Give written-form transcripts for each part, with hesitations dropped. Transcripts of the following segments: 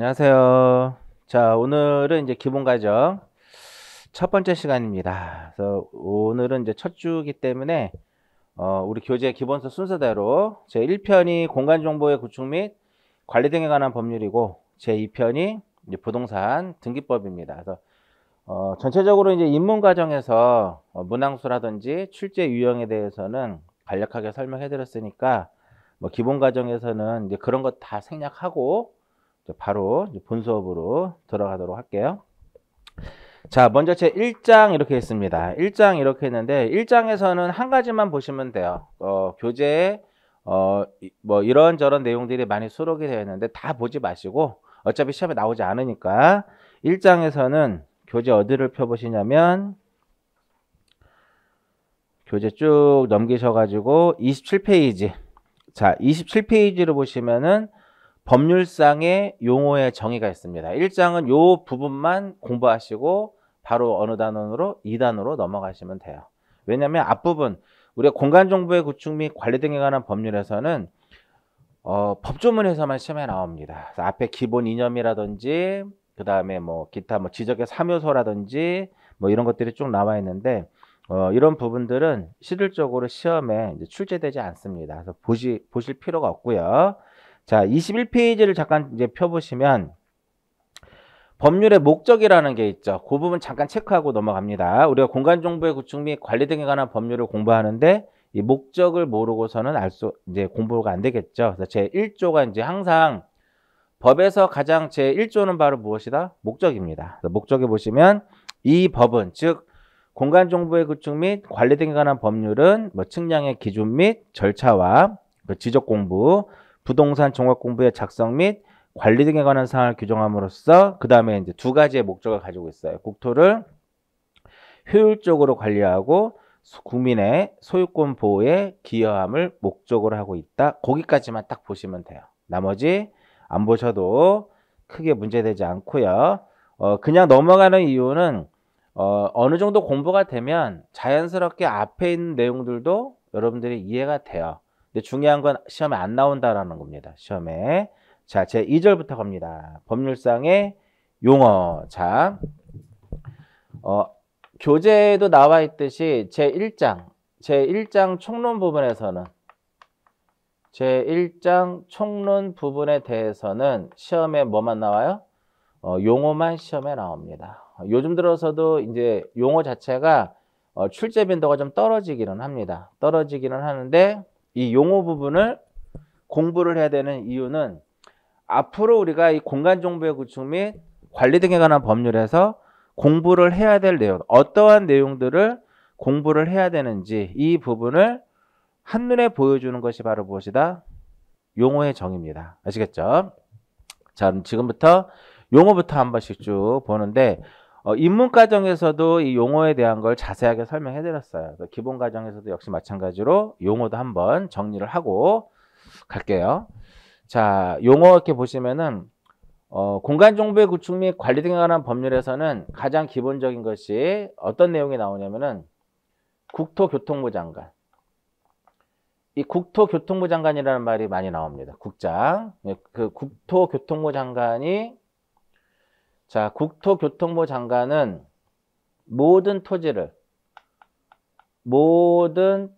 안녕하세요. 자, 오늘은 이제 기본과정 첫 번째 시간입니다. 그래서 오늘은 이제 첫 주기 때문에 우리 교재 기본서 순서대로 제 1편이 공간정보의 구축 및 관리 등에 관한 법률이고 제 2편이 이제 부동산 등기법입니다. 그래서 전체적으로 이제 입문 과정에서 문항수라든지 출제 유형에 대해서는 간략하게 설명해 드렸으니까 뭐 기본 과정에서는 이제 그런 것 다 생략하고 바로 본 수업으로 들어가도록 할게요. 자, 먼저 제 1장 이렇게 했습니다. 1장 이렇게 했는데 1장에서는 한 가지만 보시면 돼요. 교재에 뭐 이런저런 내용들이 많이 수록이 되어 있는데 다 보지 마시고 어차피 시험에 나오지 않으니까 1장에서는 교재 어디를 펴보시냐면 교재 쭉 넘기셔가지고 27페이지. 자, 27페이지를 보시면은 법률상의 용어의 정의가 있습니다. 1장은 요 부분만 공부하시고 바로 어느 단원으로 2단으로 넘어가시면 돼요. 왜냐하면 앞부분 우리가 공간정보의 구축 및 관리 등에 관한 법률에서는 법조문에서만 시험에 나옵니다. 그래서 앞에 기본 이념이라든지 그 다음에 뭐 기타 뭐 지적의 3요소라든지 뭐 이런 것들이 쭉 나와 있는데 이런 부분들은 실질적으로 시험에 이제 출제되지 않습니다. 그래서 보실 필요가 없고요. 자, 21페이지를 잠깐 이제 펴보시면 법률의 목적이라는 게 있죠. 그 부분 잠깐 체크하고 넘어갑니다. 우리가 공간정보의 구축 및 관리 등에 관한 법률을 공부하는데 이 목적을 모르고서는 이제 공부가 안 되겠죠. 그래서 제 1조가 이제 항상 법에서 가장 제 1조는 바로 무엇이다? 목적입니다. 목적에 보시면 이 법은 즉 공간정보의 구축 및 관리 등에 관한 법률은 뭐 측량의 기준 및 절차와 지적 공부, 부동산 종합 공부의 작성 및 관리 등에 관한 사항을 규정함으로써 그 다음에 이제 두 가지의 목적을 가지고 있어요. 국토를 효율적으로 관리하고 국민의 소유권 보호에 기여함을 목적으로 하고 있다. 거기까지만 딱 보시면 돼요. 나머지 안 보셔도 크게 문제되지 않고요. 그냥 넘어가는 이유는 어느 정도 공부가 되면 자연스럽게 앞에 있는 내용들도 여러분들이 이해가 돼요. 근데 중요한 건 시험에 안 나온다라는 겁니다. 시험에. 자, 제 2절부터 갑니다. 법률상의 용어. 자, 교재에도 나와 있듯이 제 1장 총론 부분에서는 제1장 총론 부분에 대해서는 시험에 뭐만 나와요? 용어만 시험에 나옵니다. 요즘 들어서도 이제 용어 자체가 출제 빈도가 좀 떨어지기는 합니다. 떨어지기는 하는데 이 용어 부분을 공부를 해야 되는 이유는 앞으로 우리가 이 공간정보의 구축 및 관리 등에 관한 법률에서 공부를 해야 될 내용, 어떠한 내용들을 공부를 해야 되는지 이 부분을 한눈에 보여주는 것이 바로 무엇이다? 용어의 정의입니다. 아시겠죠? 자, 지금부터 용어부터 한 번씩 쭉 보는데 입문 과정에서도 이 용어에 대한 걸 자세하게 설명해 드렸어요. 기본 과정에서도 역시 마찬가지로 용어도 한번 정리를 하고 갈게요. 자, 용어 이렇게 보시면은 공간정보의 구축 및 관리 등에 관한 법률에서는 가장 기본적인 것이 어떤 내용이 나오냐면은 국토교통부 장관. 이 국토교통부 장관이라는 말이 많이 나옵니다. 국장. 그 국토교통부 장관이 자, 국토교통부 장관은 모든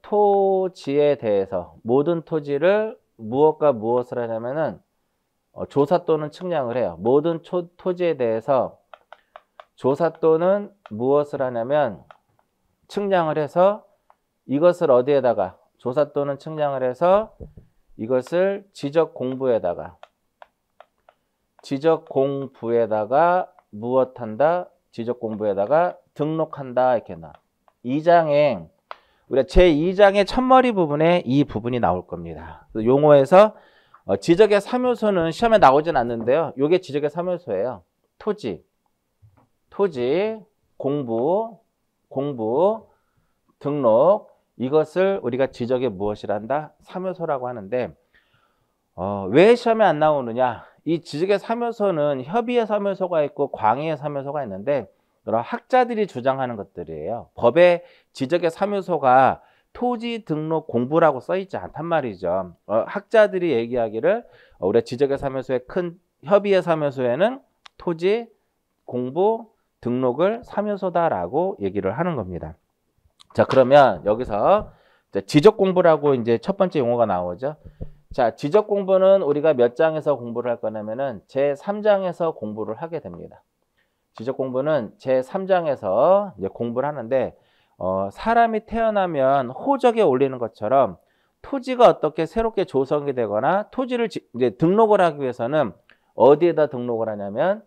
토지에 대해서 모든 토지를 무엇과 무엇을 하냐면은 조사 또는 측량을 해요. 모든 토지에 대해서 조사 또는 무엇을 하냐면 측량을 해서 이것을 어디에다가 조사 또는 측량을 해서 이것을 지적 공부에다가 무엇한다? 지적 공부에다가 등록한다. 이렇게 나. 2장에 우리가 제2장의 첫머리 부분에 이 부분이 나올 겁니다. 용어에서 지적의 3요소는 시험에 나오진 않는데요. 이게 지적의 3요소예요. 토지, 공부, 등록. 이것을 우리가 지적의 무엇이란다? 3요소라고 하는데 왜 시험에 안 나오느냐? 이 지적의 3요소는 협의의 3요소가 있고 광의의 3요소가 있는데 여러 학자들이 주장하는 것들이에요. 법에 지적의 3요소가 토지 등록 공부라고 써 있지 않단 말이죠. 학자들이 얘기하기를 우리가 지적의 3요소의 큰 협의의 3요소에는 토지, 공부, 등록을 3요소다라고 얘기를 하는 겁니다. 자, 그러면 여기서 지적 공부라고 이제 첫 번째 용어가 나오죠. 자, 지적 공부는 우리가 몇 장에서 공부를 할 거냐면은 제3장에서 공부를 하게 됩니다. 지적 공부는 제3장에서 이제 공부를 하는데, 사람이 태어나면 호적에 올리는 것처럼 토지가 어떻게 새롭게 조성이 되거나 토지를 이제 등록을 하기 위해서는 어디에다 등록을 하냐면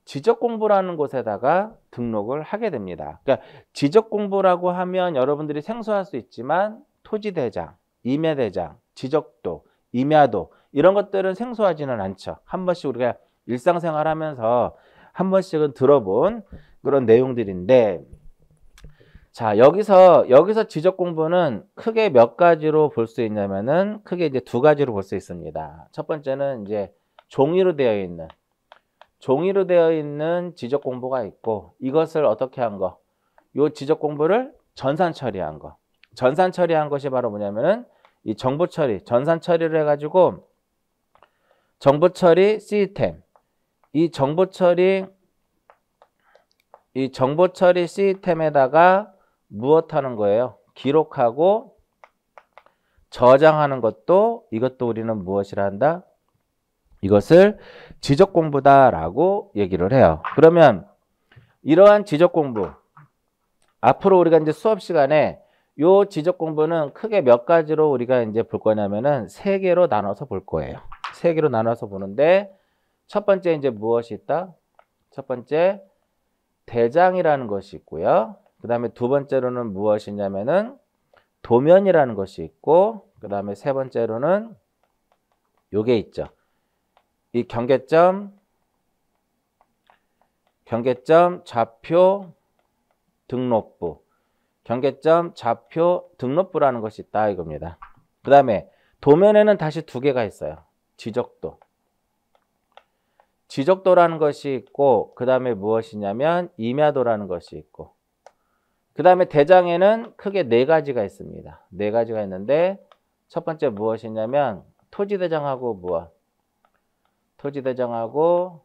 지적 공부라는 곳에다가 등록을 하게 됩니다. 그러니까 지적 공부라고 하면 여러분들이 생소할 수 있지만 토지대장, 임야대장, 지적도, 임야도 이런 것들은 생소하지는 않죠. 한 번씩 우리가 일상생활 하면서 한 번씩은 들어본 그런 내용들인데, 자, 여기서 지적 공부는 크게 몇 가지로 볼 수 있냐면은 크게 이제 두 가지로 볼 수 있습니다. 첫 번째는 이제 종이로 되어 있는 지적 공부가 있고, 이것을 어떻게 한 거? 요 지적 공부를 전산 처리한 거. 전산 처리한 것이 바로 뭐냐면은 이 정보 처리, 전산 처리를 해가지고 정보 처리 시스템. 이 정보 처리 시스템에다가 무엇 하는 거예요? 기록하고 저장하는 것도, 이것도 우리는 무엇이라 한다? 이것을 지적 공부다라고 얘기를 해요. 그러면 이러한 지적 공부, 앞으로 우리가 이제 수업 시간에 요 지적 공부는 크게 몇 가지로 우리가 이제 볼 거냐면은 세 개로 나눠서 볼 거예요. 세 개로 나눠서 보는데, 첫 번째 이제 무엇이 있다? 첫 번째 대장이라는 것이 있고요. 그 다음에 두 번째로는 무엇이냐면은 도면이라는 것이 있고, 그 다음에 세 번째로는 요게 있죠. 이 경계점, 좌표, 등록부. 경계점, 좌표, 등록부라는 것이 있다 이겁니다. 그 다음에 도면에는 다시 두 개가 있어요. 지적도라는 것이 있고, 그 다음에 무엇이냐면 임야도라는 것이 있고, 그 다음에 대장에는 크게 네 가지가 있습니다. 네 가지가 있는데, 첫 번째 무엇이냐면 토지대장하고 무엇? 토지대장하고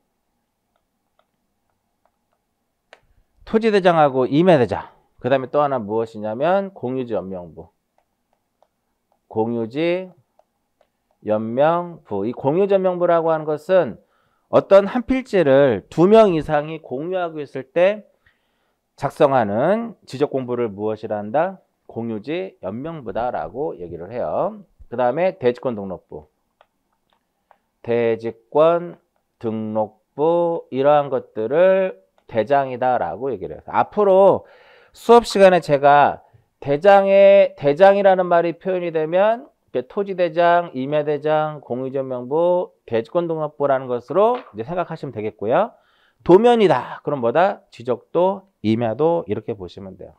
임야대장. 그 다음에 또 하나 무엇이냐면 공유지 연명부. 이 공유지 연명부라고 하는 것은 어떤 한 필지를 2명 이상이 공유하고 있을 때 작성하는 지적 공부를 무엇이라 한다? 공유지 연명부다라고 얘기를 해요. 그 다음에 대지권 등록부, 이러한 것들을 대장이다라고 얘기를 해요. 앞으로 수업 시간에 제가 대장이라는 말이 표현이 되면 토지대장, 임야대장, 공유지연명부, 대지권등록부라는 것으로 이제 생각하시면 되겠고요. 도면이다. 그럼 뭐다? 지적도, 임야도 이렇게 보시면 돼요.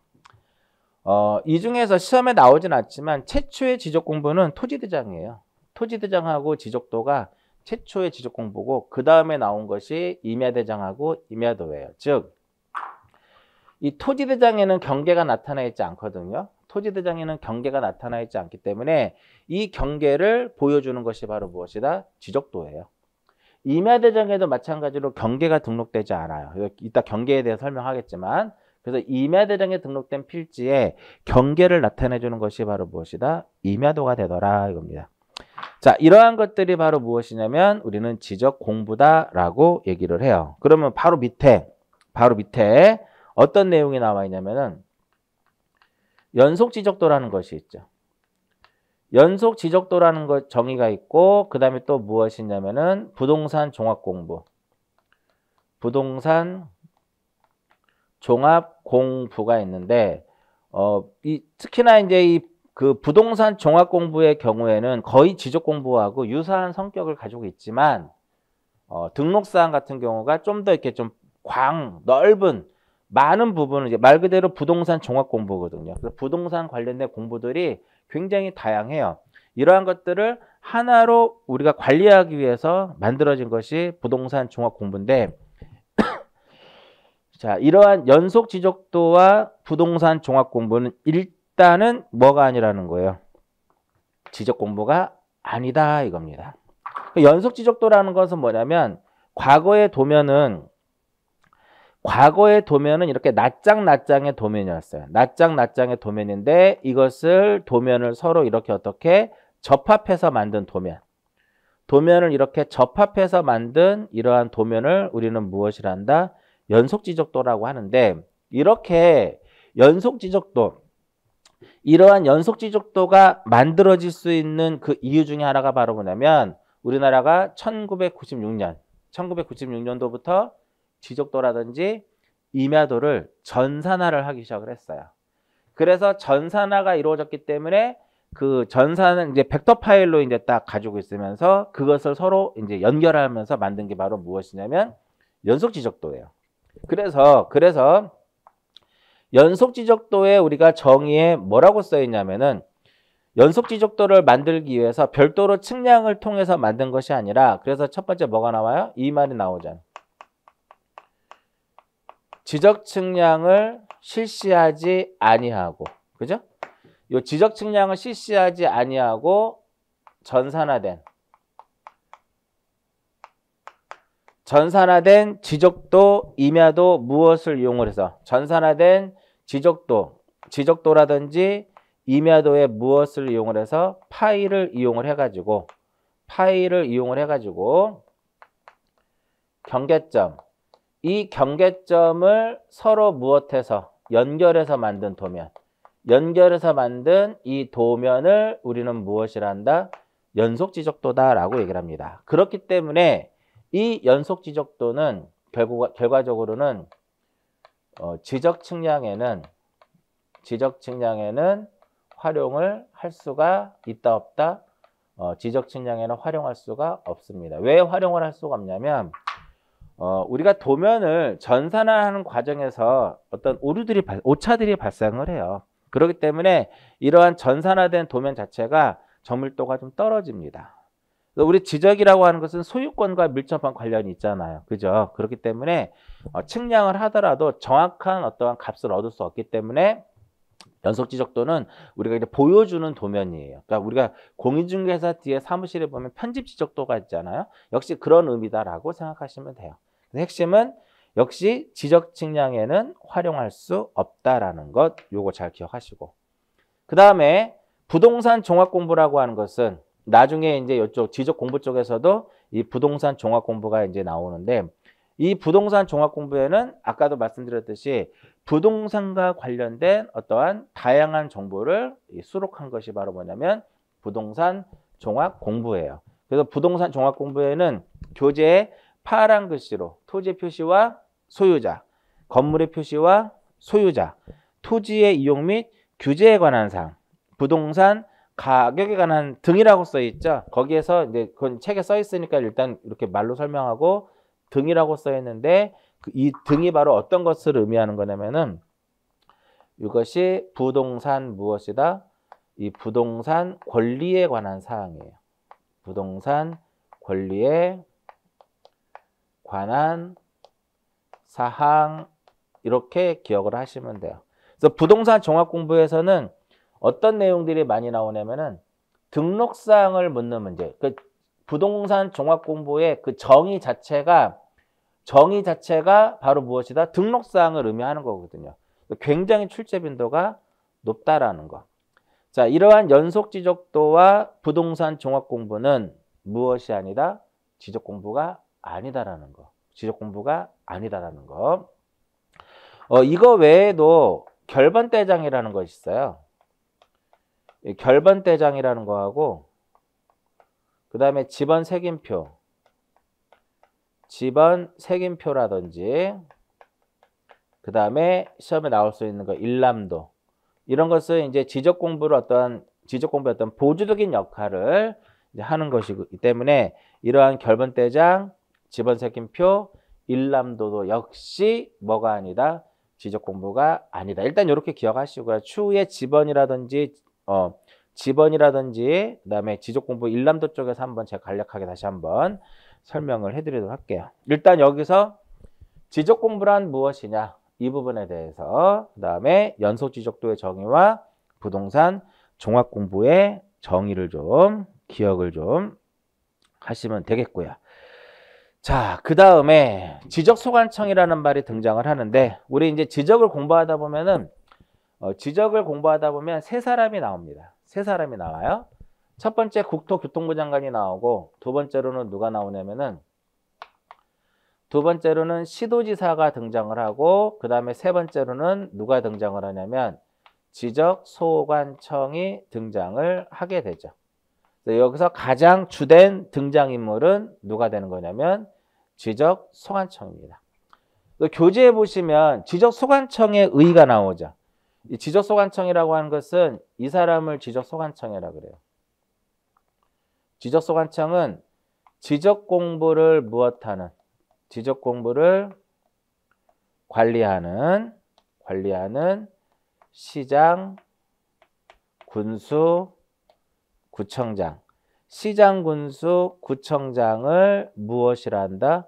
이 중에서 시험에 나오진 않지만 최초의 지적 공부는 토지대장이에요. 토지대장하고 지적도가 최초의 지적 공부고, 그 다음에 나온 것이 임야대장하고 임야도예요. 즉, 이 토지대장에는 경계가 나타나 있지 않거든요. 토지대장에는 경계가 나타나 있지 않기 때문에 이 경계를 보여주는 것이 바로 무엇이다? 지적도예요. 임야대장에도 마찬가지로 경계가 등록되지 않아요. 이따 경계에 대해 설명하겠지만, 그래서 임야대장에 등록된 필지에 경계를 나타내주는 것이 바로 무엇이다? 임야도가 되더라 이겁니다. 자, 이러한 것들이 바로 무엇이냐면 우리는 지적 공부다라고 얘기를 해요. 그러면 바로 밑에 어떤 내용이 나와 있냐면은 연속 지적도라는 것이 있죠. 연속 지적도라는 것 정의가 있고, 그 다음에 또 무엇이냐면은 부동산 종합공부가 있는데, 특히나 이제 그 부동산 종합공부의 경우에는 거의 지적공부하고 유사한 성격을 가지고 있지만, 등록사항 같은 경우가 좀 더 이렇게 좀 넓은 많은 부분은 이제 말 그대로 부동산 종합 공부거든요. 그래서 부동산 관련된 공부들이 굉장히 다양해요. 이러한 것들을 하나로 우리가 관리하기 위해서 만들어진 것이 부동산 종합 공부인데, 자, 이러한 연속 지적도와 부동산 종합 공부는 일단은 뭐가 아니라는 거예요? 지적 공부가 아니다 이겁니다. 연속 지적도라는 것은 뭐냐면 과거의 도면은 이렇게 낱장의 도면이었어요. 낱장의 도면인데 이것을 도면을 서로 이렇게 어떻게 접합해서 만든 도면을 이렇게 접합해서 만든 이러한 도면을 우리는 무엇이라 한다? 연속 지적도라고 하는데 이렇게 이러한 연속 지적도가 만들어질 수 있는 그 이유 중에 하나가 바로 뭐냐면 우리나라가 1996년도부터 지적도라든지 임야도를 전산화를 하기 시작을 했어요. 그래서 전산화가 이루어졌기 때문에 그 전산은 이제 벡터 파일로 이제 딱 가지고 있으면서 그것을 서로 이제 연결하면서 만든 게 바로 무엇이냐면 연속 지적도예요. 그래서 연속 지적도에 우리가 정의에 뭐라고 써 있냐면은 연속 지적도를 만들기 위해서 별도로 측량을 통해서 만든 것이 아니라 그래서 첫 번째 뭐가 나와요? 이 말이 나오잖아요. 지적 측량을 실시하지 아니하고, 그죠? 요 지적 측량을 실시하지 아니하고 전산화된 지적도, 임야도 무엇을 이용을 해서 전산화된 지적도라든지 임야도의 무엇을 이용을 해서 파이를 이용을 해가지고 경계점, 이 경계점을 서로 무엇해서 연결해서 만든 이 도면을 우리는 무엇이라 한다? 연속 지적도다라고 얘기를 합니다. 그렇기 때문에 이 연속 지적도는 결과적으로는 지적 측량에는 활용을 할 수가 있다 없다? 지적 측량에는 활용할 수가 없습니다. 왜 활용을 할 수가 없냐면 우리가 도면을 전산화하는 과정에서 어떤 오차들이 발생을 해요. 그렇기 때문에 이러한 전산화된 도면 자체가 정밀도가 좀 떨어집니다. 우리 지적이라고 하는 것은 소유권과 밀접한 관련이 있잖아요. 그죠? 그렇기 때문에 측량을 하더라도 정확한 어떠한 값을 얻을 수 없기 때문에 연속 지적도는 우리가 이제 보여주는 도면이에요. 그러니까 우리가 공인중개사 뒤에 사무실에 보면 편집 지적도가 있잖아요. 역시 그런 의미다라고 생각하시면 돼요. 핵심은 역시 지적 측량에는 활용할 수 없다라는 것, 요거 잘 기억하시고. 그 다음에 부동산 종합 공부라고 하는 것은 나중에 이제 이쪽 지적 공부 쪽에서도 이 부동산 종합 공부가 이제 나오는데 이 부동산 종합 공부에는 아까도 말씀드렸듯이 부동산과 관련된 어떠한 다양한 정보를 수록한 것이 바로 뭐냐면 부동산 종합 공부예요. 그래서 부동산 종합 공부에는 교재에 파란 글씨로 토지 표시와 소유자, 건물의 표시와 소유자, 토지의 이용 및 규제에 관한 사항, 부동산 가격에 관한 등이라고 써 있죠. 거기에서 이제 그건 책에 써 있으니까 일단 이렇게 말로 설명하고 등이라고 써 있는데 이 등이 바로 어떤 것을 의미하는 거냐면은 이것이 부동산 무엇이다? 이 부동산 권리에 관한 사항이에요. 부동산 권리에 관한 사항 이렇게 기억을 하시면 돼요. 그래서 부동산 종합 공부에서는 어떤 내용들이 많이 나오냐면은 등록사항을 묻는 문제. 그 부동산 종합 공부의 그 정의 자체가 바로 무엇이다? 등록사항을 의미하는 거거든요. 굉장히 출제 빈도가 높다라는 거. 자, 이러한 연속 지적도와 부동산 종합 공부는 무엇이 아니다? 지적 공부가 아니다라는 거. 이거 외에도 결번대장이라는 것이 있어요. 이 결번대장이라는 거하고 그 다음에 지번 색임표라든지 그 다음에 시험에 나올 수 있는 거 일람도 이런 것은 이제 지적 공부의 어떤 보조적인 역할을 이제 하는 것이기 때문에 이러한 결번대장, 지번 색임표, 일람도도 역시 뭐가 아니다? 지적 공부가 아니다. 일단 이렇게 기억하시고요. 추후에 지번이라든지 그다음에 지적 공부 일람도 쪽에서 한번 제가 간략하게 다시 한번 설명을 해드리도록 할게요. 일단 여기서 지적 공부란 무엇이냐 이 부분에 대해서 그다음에 연속 지적도의 정의와 부동산 종합 공부의 정의를 좀 기억을 좀 하시면 되겠고요. 자, 그 다음에 지적소관청이라는 말이 등장을 하는데, 우리 이제 지적을 공부하다 보면은 지적을 공부하다 보면 세 사람이 나옵니다. 세 사람이 나와요. 첫 번째 국토교통부 장관이 나오고, 두 번째로는 누가 나오냐면은 두 번째로는 시도지사가 등장을 하고, 그 다음에 세 번째로는 누가 등장을 하냐면 지적소관청이 등장을 하게 되죠. 여기서 가장 주된 등장인물은 누가 되는 거냐면 지적소관청입니다. 교재에 보시면 지적소관청의 의의가 나오죠. 이 지적소관청이라고 하는 것은 이 사람을 지적소관청이라고 그래요. 지적소관청은 지적공부를 무엇하는, 지적공부를 관리하는 시장, 군수, 구청장, 시장, 군수, 구청장을 무엇이라 한다?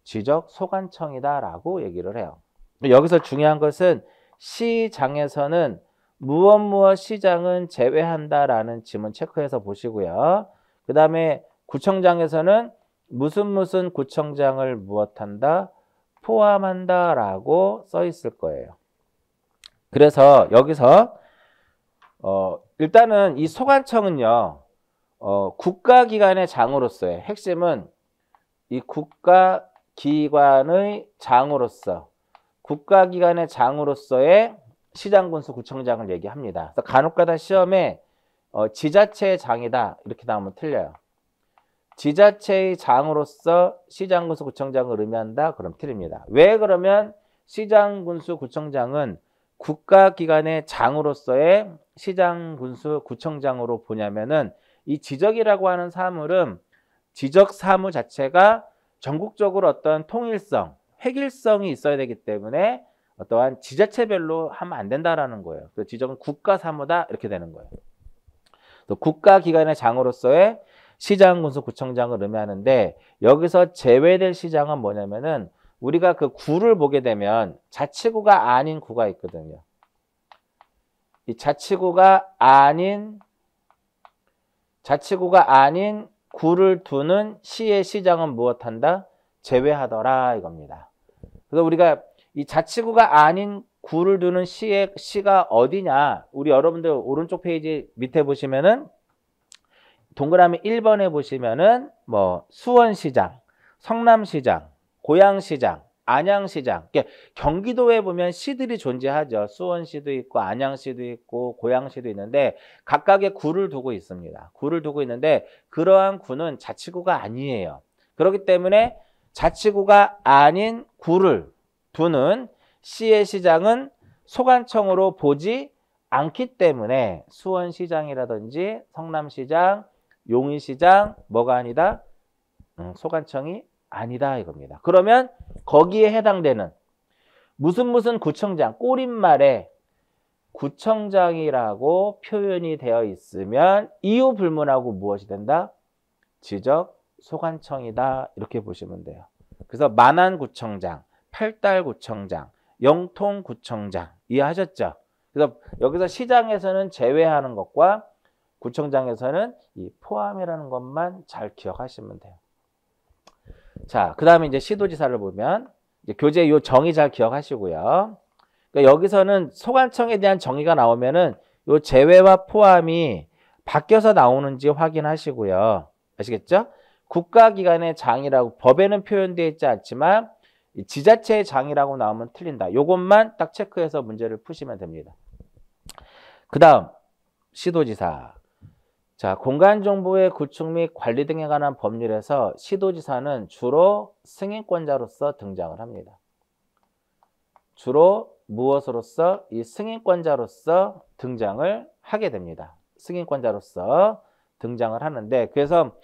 지적소관청이다라고 얘기를 해요. 여기서 중요한 것은 시장에서는 무엇 시장은 제외한다라는 지문 체크해서 보시고요. 그 다음에 구청장에서는 무슨 구청장을 무엇한다? 포함한다라고 써 있을 거예요. 그래서 여기서 일단은 이 소관청은요, 국가기관의 장으로서의 핵심은 이 국가기관의 장으로서, 국가기관의 장으로서의 시장, 군수, 구청장을 얘기합니다. 그래서 간혹가다 시험에 지자체의 장이다 이렇게 나오면 틀려요. 지자체의 장으로서 시장, 군수, 구청장을 의미한다? 그럼 틀립니다. 왜 그러면 시장, 군수, 구청장은 국가기관의 장으로서의 시장, 군수, 구청장으로 보냐면은 이 지적이라고 하는 사물은 지적 사무 자체가 전국적으로 어떤 통일성, 획일성이 있어야 되기 때문에 어떠한 지자체별로 하면 안 된다라는 거예요. 그 지적은 국가 사무다 이렇게 되는 거예요. 또 국가기관의 장으로서의 시장, 군수, 구청장을 의미하는데 여기서 제외될 시장은 뭐냐면은 우리가 그 구를 보게 되면 자치구가 아닌 구가 있거든요. 이 자치구가 아닌 구를 두는 시의 시장은 무엇한다? 제외하더라 이겁니다. 그래서 우리가 이 자치구가 아닌 구를 두는 시가 어디냐? 우리 여러분들 오른쪽 페이지 밑에 보시면은 동그라미 1번에 보시면은 뭐 수원시장, 성남시장, 고양시장, 안양시장. 경기도에 보면 시들이 존재하죠. 수원시도 있고 안양시도 있고 고양시도 있는데 각각의 구를 두고 있습니다. 구를 두고 있는데 그러한 구는 자치구가 아니에요. 그렇기 때문에 자치구가 아닌 구를 두는 시의 시장은 소관청으로 보지 않기 때문에 수원시장이라든지 성남시장, 용인시장 뭐가 아니다? 소관청이 아니다 이겁니다. 그러면 거기에 해당되는 무슨 구청장, 꼬릿말에 구청장이라고 표현이 되어 있으면 이유 불문하고 무엇이 된다? 지적 소관청이다 이렇게 보시면 돼요. 그래서 만안구청장, 팔달구청장, 영통구청장 이해하셨죠? 그래서 여기서 시장에서는 제외하는 것과 구청장에서는 이 포함이라는 것만 잘 기억하시면 돼요. 자, 그 다음에 이제 시도지사를 보면 이제 교재 요 정의 잘 기억하시고요. 그러니까 여기서는 소관청에 대한 정의가 나오면은 요 제외와 포함이 바뀌어서 나오는지 확인하시고요. 아시겠죠? 국가기관의 장이라고 법에는 표현되어 있지 않지만 지자체의 장이라고 나오면 틀린다. 요것만 딱 체크해서 문제를 푸시면 됩니다. 그 다음 시도지사. 자, 공간정보의 구축 및 관리 등에 관한 법률에서 시도지사는 주로 승인권자로서 등장을 합니다. 주로 무엇으로서? 이 승인권자로서 등장을 하게 됩니다. 승인권자로서 등장을 하는데 그래서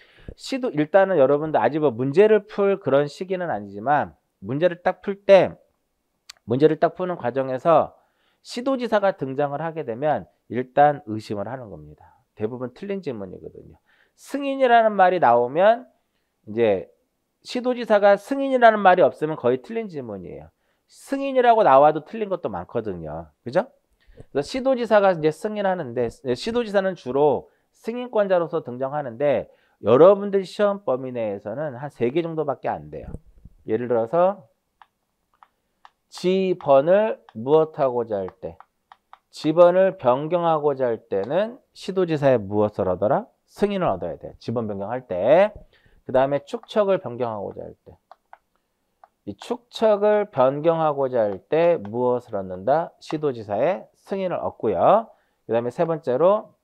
일단은 여러분들 아직 뭐 문제를 풀 그런 시기는 아니지만 문제를 딱 푸는 과정에서 시도지사가 등장을 하게 되면 일단 의심을 하는 겁니다. 대부분 틀린 질문이거든요. 승인이라는 말이 나오면 이제 시도지사가 승인이라는 말이 없으면 거의 틀린 질문이에요. 승인이라고 나와도 틀린 것도 많거든요. 그죠? 그래서 시도지사가 이제 승인하는데 시도지사는 주로 승인권자로서 등장하는데 여러분들 시험 범위 내에서는 한 3개 정도밖에 안 돼요. 예를 들어서 지번을 무엇하고자 할 때, 지번을 변경하고자 할 때는 시도지사의 무엇을 얻어라? 승인을 얻어야 돼. 지번 변경할 때. 그 다음에 축척을 변경하고자 할 때. 이 축척을 변경하고자 할 때 무엇을 얻는다? 시도지사의 승인을 얻고요. 그 다음에 세 번째로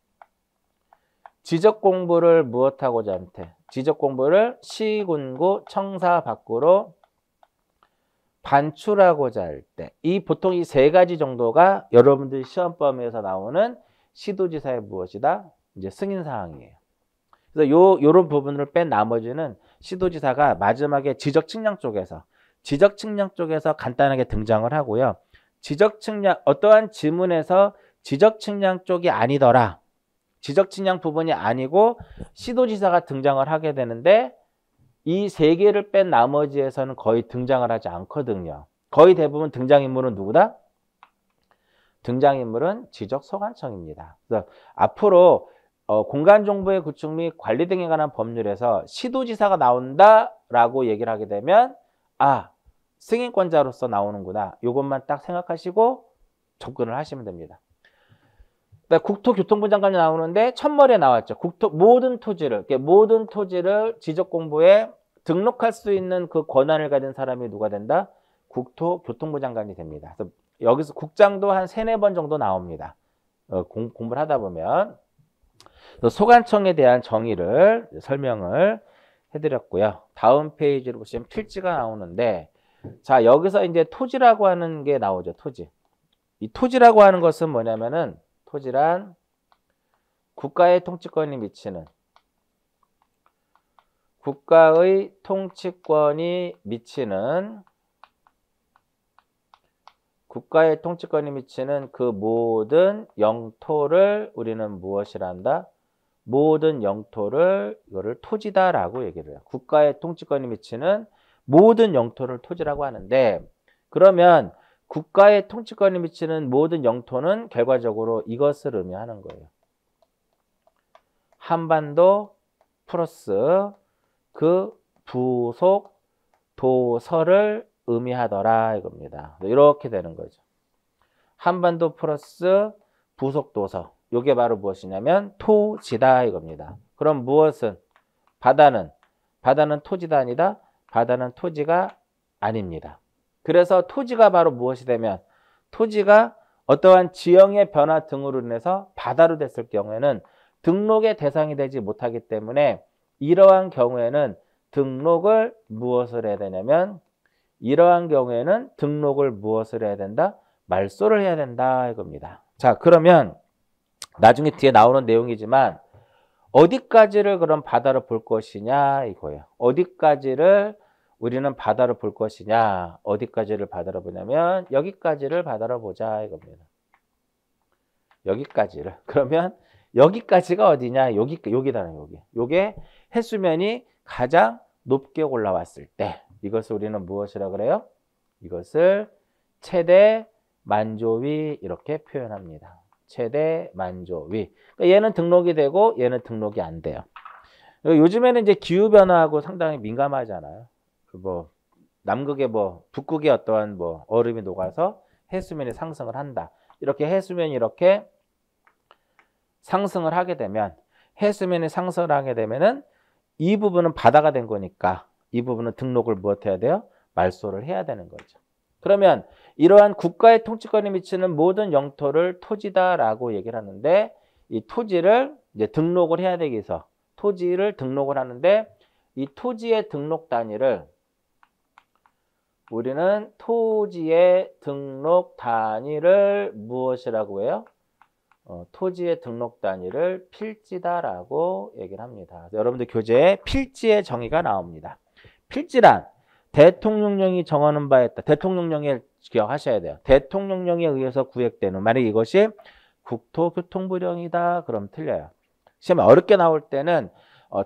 지적 공부를 무엇하고자 할 때, 지적 공부를 시군구 청사 밖으로 반출하고자 할 때, 보통 이 3가지 정도가 여러분들 시험 범위에서 나오는 시도지사의 무엇이다? 이제 승인 사항이에요. 그래서 요런 부분을 뺀 나머지는 시도지사가 마지막에 지적 측량 쪽에서 간단하게 등장을 하고요. 지적 측량, 어떠한 지문에서 지적 측량 쪽이 아니더라, 지적 측량 부분이 아니고 시도지사가 등장을 하게 되는데 이 3개를 뺀 나머지에서는 거의 등장을 하지 않거든요. 거의 대부분 등장인물은 누구다? 등장인물은 지적소관청입니다. 그래서 앞으로 공간정보의 구축 및 관리 등에 관한 법률에서 시도지사가 나온다라고 얘기를 하게 되면 승인권자로서 나오는구나. 이것만 딱 생각하시고 접근을 하시면 됩니다. 국토교통부 장관이 나오는데 첫머리에 나왔죠. 모든 토지를 지적공부에 등록할 수 있는 그 권한을 가진 사람이 누가 된다? 국토교통부 장관이 됩니다. 그래서 여기서 국장도 한 3-4번 정도 나옵니다. 공부를 하다 보면. 소관청에 대한 정의를 설명을 해드렸고요. 다음 페이지로 보시면 필지가 나오는데, 자, 여기서 이제 토지라고 하는 게 나오죠. 토지. 이 토지라고 하는 것은 뭐냐면은, 토지란 국가의 통치권이 미치는 그 모든 영토를 우리는 무엇이라 한다? 모든 영토를 이거를 토지다라고 얘기를 해요. 국가의 통치권이 미치는 모든 영토를 토지라고 하는데, 그러면 국가의 통치권이 미치는 모든 영토는 결과적으로 이것을 의미하는 거예요. 한반도 플러스 그 부속 도서를 의미하더라 이겁니다. 이렇게 되는 거죠. 한반도 플러스 부속 도서. 이게 바로 무엇이냐면 토지다 이겁니다. 그럼 무엇은? 바다는 토지다 아니다? 바다는 토지가 아닙니다. 그래서 토지가 바로 무엇이 되면, 토지가 어떠한 지형의 변화 등으로 인해서 바다로 됐을 경우에는 등록의 대상이 되지 못하기 때문에 이러한 경우에는 등록을 무엇을 해야 되냐면, 무엇을 해야 된다? 말소를 해야 된다 이겁니다. 자, 그러면 나중에 뒤에 나오는 내용이지만 어디까지를 그럼 바다로 볼 것이냐 이거예요. 어디까지를 우리는 바다로 볼 것이냐, 어디까지를 바다로 보냐면 여기까지를 바다로 보자 이겁니다. 여기까지를. 그러면 여기까지가 어디냐? 여기다는 여기. 요게 해수면이 가장 높게 올라왔을 때 이것을 우리는 무엇이라 그래요? 이것을 최대 만조위 이렇게 표현합니다. 최대 만조위. 그러니까 얘는 등록이 되고 얘는 등록이 안 돼요. 요즘에는 이제 기후 변화하고 상당히 민감하잖아요. 남극에 북극에 어떠한 얼음이 녹아서 해수면이 상승을 한다. 이렇게 해수면이 이렇게 상승을 하게 되면, 해수면이 상승을 하게 되면은 이 부분은 바다가 된 거니까 이 부분은 등록을 무엇해야 돼요? 말소를 해야 되는 거죠. 그러면 이러한 국가의 통치권이 미치는 모든 영토를 토지다라고 얘기를 하는데, 이 토지를 이제 등록을 해야 되기 위해서 토지를 등록을 하는데, 이 토지의 등록 단위를 우리는 토지의 등록 단위를 무엇이라고 해요? 토지의 등록 단위를 필지다라고 얘기를 합니다. 여러분들 교재에 필지의 정의가 나옵니다. 필지란 대통령령이 정하는 바에 따라, 대통령령을 기억하셔야 돼요. 대통령령에 의해서 구획되는, 만약 이것이 국토교통부령이다 그럼 틀려요. 시험에 어렵게 나올 때는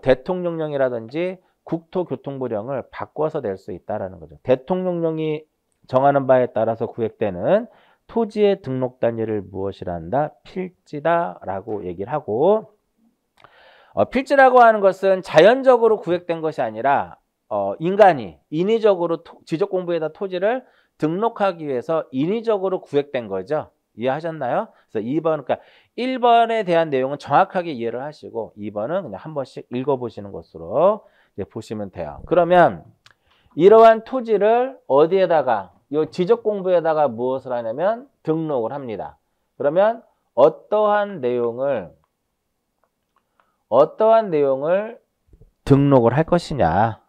대통령령이라든지 국토교통부령을 바꿔서 낼 수 있다는 거죠. 대통령령이 정하는 바에 따라서 구획되는 토지의 등록 단위를 무엇이라 한다? 필지다라고 얘기를 하고, 필지라고 하는 것은 자연적으로 구획된 것이 아니라 인간이 인위적으로 지적공부에다 토지를 등록하기 위해서 인위적으로 구획된 거죠. 이해하셨나요? 그래서 2번, 그러니까 1번에 대한 내용은 정확하게 이해를 하시고 2번은 그냥 한 번씩 읽어보시는 것으로 이제 보시면 돼요. 그러면 이러한 토지를 어디에다가 이 지적공부에다가 무엇을 하냐면 등록을 합니다. 그러면 어떠한 내용을 등록을 할 것이냐.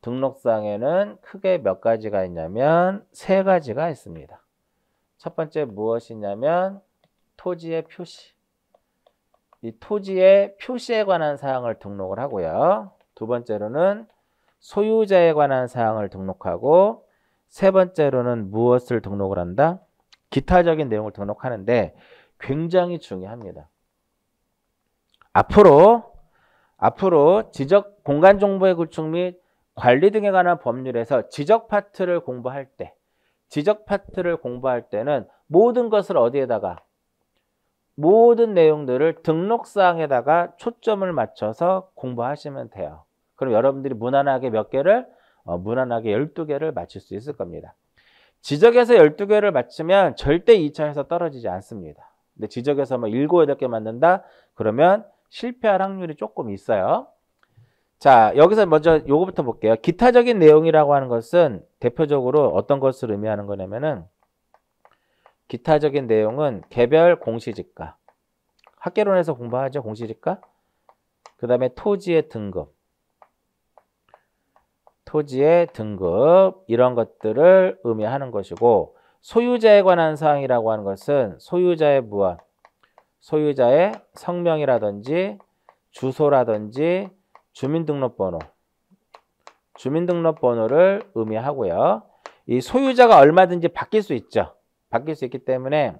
등록사항에는 크게 몇 가지가 있냐면 3가지가 있습니다. 첫 번째 무엇이냐면 토지의 표시. 이 토지의 표시에 관한 사항을 등록을 하고요. 두 번째로는 소유자에 관한 사항을 등록하고, 세 번째로는 무엇을 등록을 한다? 기타적인 내용을 등록하는데 굉장히 중요합니다. 앞으로 지적 공간정보의 구축 및 관리 등에 관한 법률에서 지적 파트를 공부할 때는 모든 것을 어디에다가 모든 내용들을 등록사항에다가 초점을 맞춰서 공부하시면 돼요. 그럼 여러분들이 무난하게 몇 개를? 무난하게 12개를 맞출 수 있을 겁니다. 지적에서 12개를 맞추면 절대 2차에서 떨어지지 않습니다. 근데 지적에서 뭐 7, 8개 맞는다? 그러면 실패할 확률이 조금 있어요. 자, 여기서 먼저 요거부터 볼게요. 기타적인 내용이라고 하는 것은 대표적으로 어떤 것을 의미하는 거냐면은, 기타적인 내용은 개별 공시지가, 학개론에서 공부하죠. 공시지가. 그 다음에 토지의 등급, 이런 것들을 의미하는 것이고, 소유자에 관한 사항이라고 하는 것은 소유자의 무엇? 소유자의 성명이라든지 주소라든지 주민등록번호를 의미하고요. 이 소유자가 얼마든지 바뀔 수 있죠. 바뀔 수 있기 때문에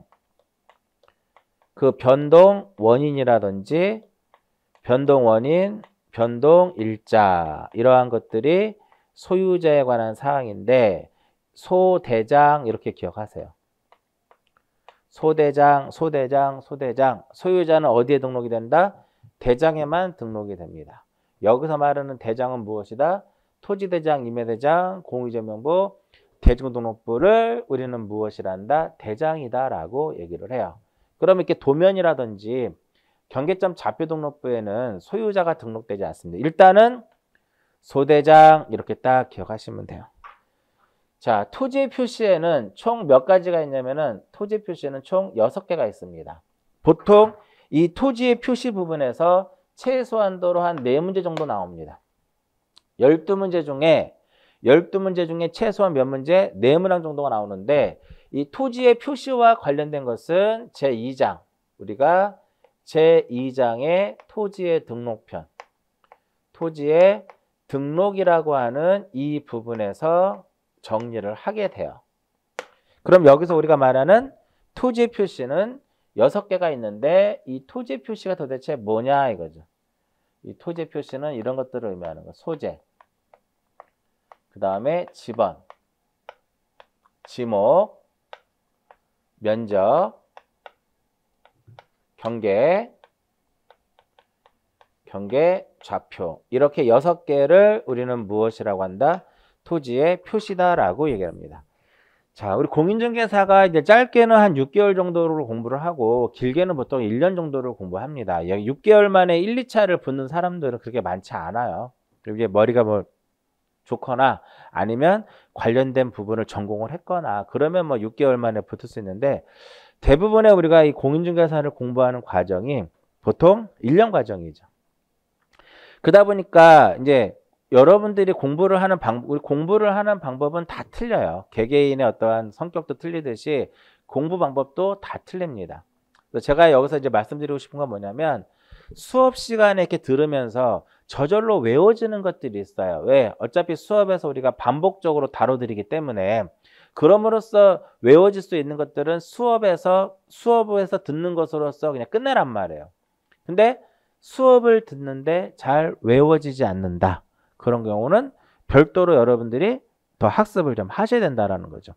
그 변동 원인이라든지 변동 원인, 변동 일자, 이러한 것들이 소유자에 관한 사항인데, 소대장 이렇게 기억하세요. 소대장. 소유자는 어디에 등록이 된다? 대장에만 등록이 됩니다. 여기서 말하는 대장은 무엇이다? 토지대장, 임야대장, 공유제명부, 대중등록부를 우리는 무엇이란다? 대장이다라고 얘기를 해요. 그러면 이렇게 도면이라든지 경계점 좌표등록부에는 소유자가 등록되지 않습니다. 일단은 소대장 이렇게 딱 기억하시면 돼요. 자, 토지 표시에는 총 몇 가지가 있냐면은, 토지 표시에는 총 6개가 있습니다. 보통 이 토지의 표시 부분에서 최소한도로 한 4문제 정도 나옵니다. 12문제 중에 최소한 몇 문제? 4문항 정도가 나오는데, 이 토지의 표시와 관련된 것은 제2장, 우리가 제2장의 토지의 등록편, 토지의 등록이라고 하는 이 부분에서 정리를 하게 돼요. 그럼 여기서 우리가 말하는 토지 표시는 6개가 있는데, 이 토지 표시가 도대체 뭐냐 이거죠. 이 토지 표시는 이런 것들을 의미하는 거. 소재, 그 다음에 지번, 지목, 면적, 경계, 좌표, 이렇게 6개를 우리는 무엇이라고 한다? 토지의 표시다라고 얘기합니다. 자, 우리 공인중개사가 이제 짧게는 한 6개월 정도를 공부를 하고, 길게는 보통 1년 정도를 공부합니다. 6개월 만에 1, 2차를 붙는 사람들은 그렇게 많지 않아요. 그리고 이제 머리가 뭐 좋거나 아니면 관련된 부분을 전공을 했거나 그러면 뭐 6개월 만에 붙을 수 있는데, 대부분의 우리가 이 공인중개사를 공부하는 과정이 보통 1년 과정이죠. 그러다 보니까 이제 여러분들이 공부를 하는 방법은 다 틀려요. 개개인의 어떠한 성격도 틀리듯이 공부 방법도 다 틀립니다. 제가 여기서 이제 말씀드리고 싶은 건 뭐냐면, 수업 시간에 이렇게 들으면서 저절로 외워지는 것들이 있어요. 왜? 어차피 수업에서 우리가 반복적으로 다뤄드리기 때문에, 그럼으로써 외워질 수 있는 것들은 수업에서 듣는 것으로서 그냥 끝내란 말이에요. 근데 수업을 듣는데 잘 외워지지 않는다. 그런 경우는 별도로 여러분들이 더 학습을 좀 하셔야 된다는 거죠.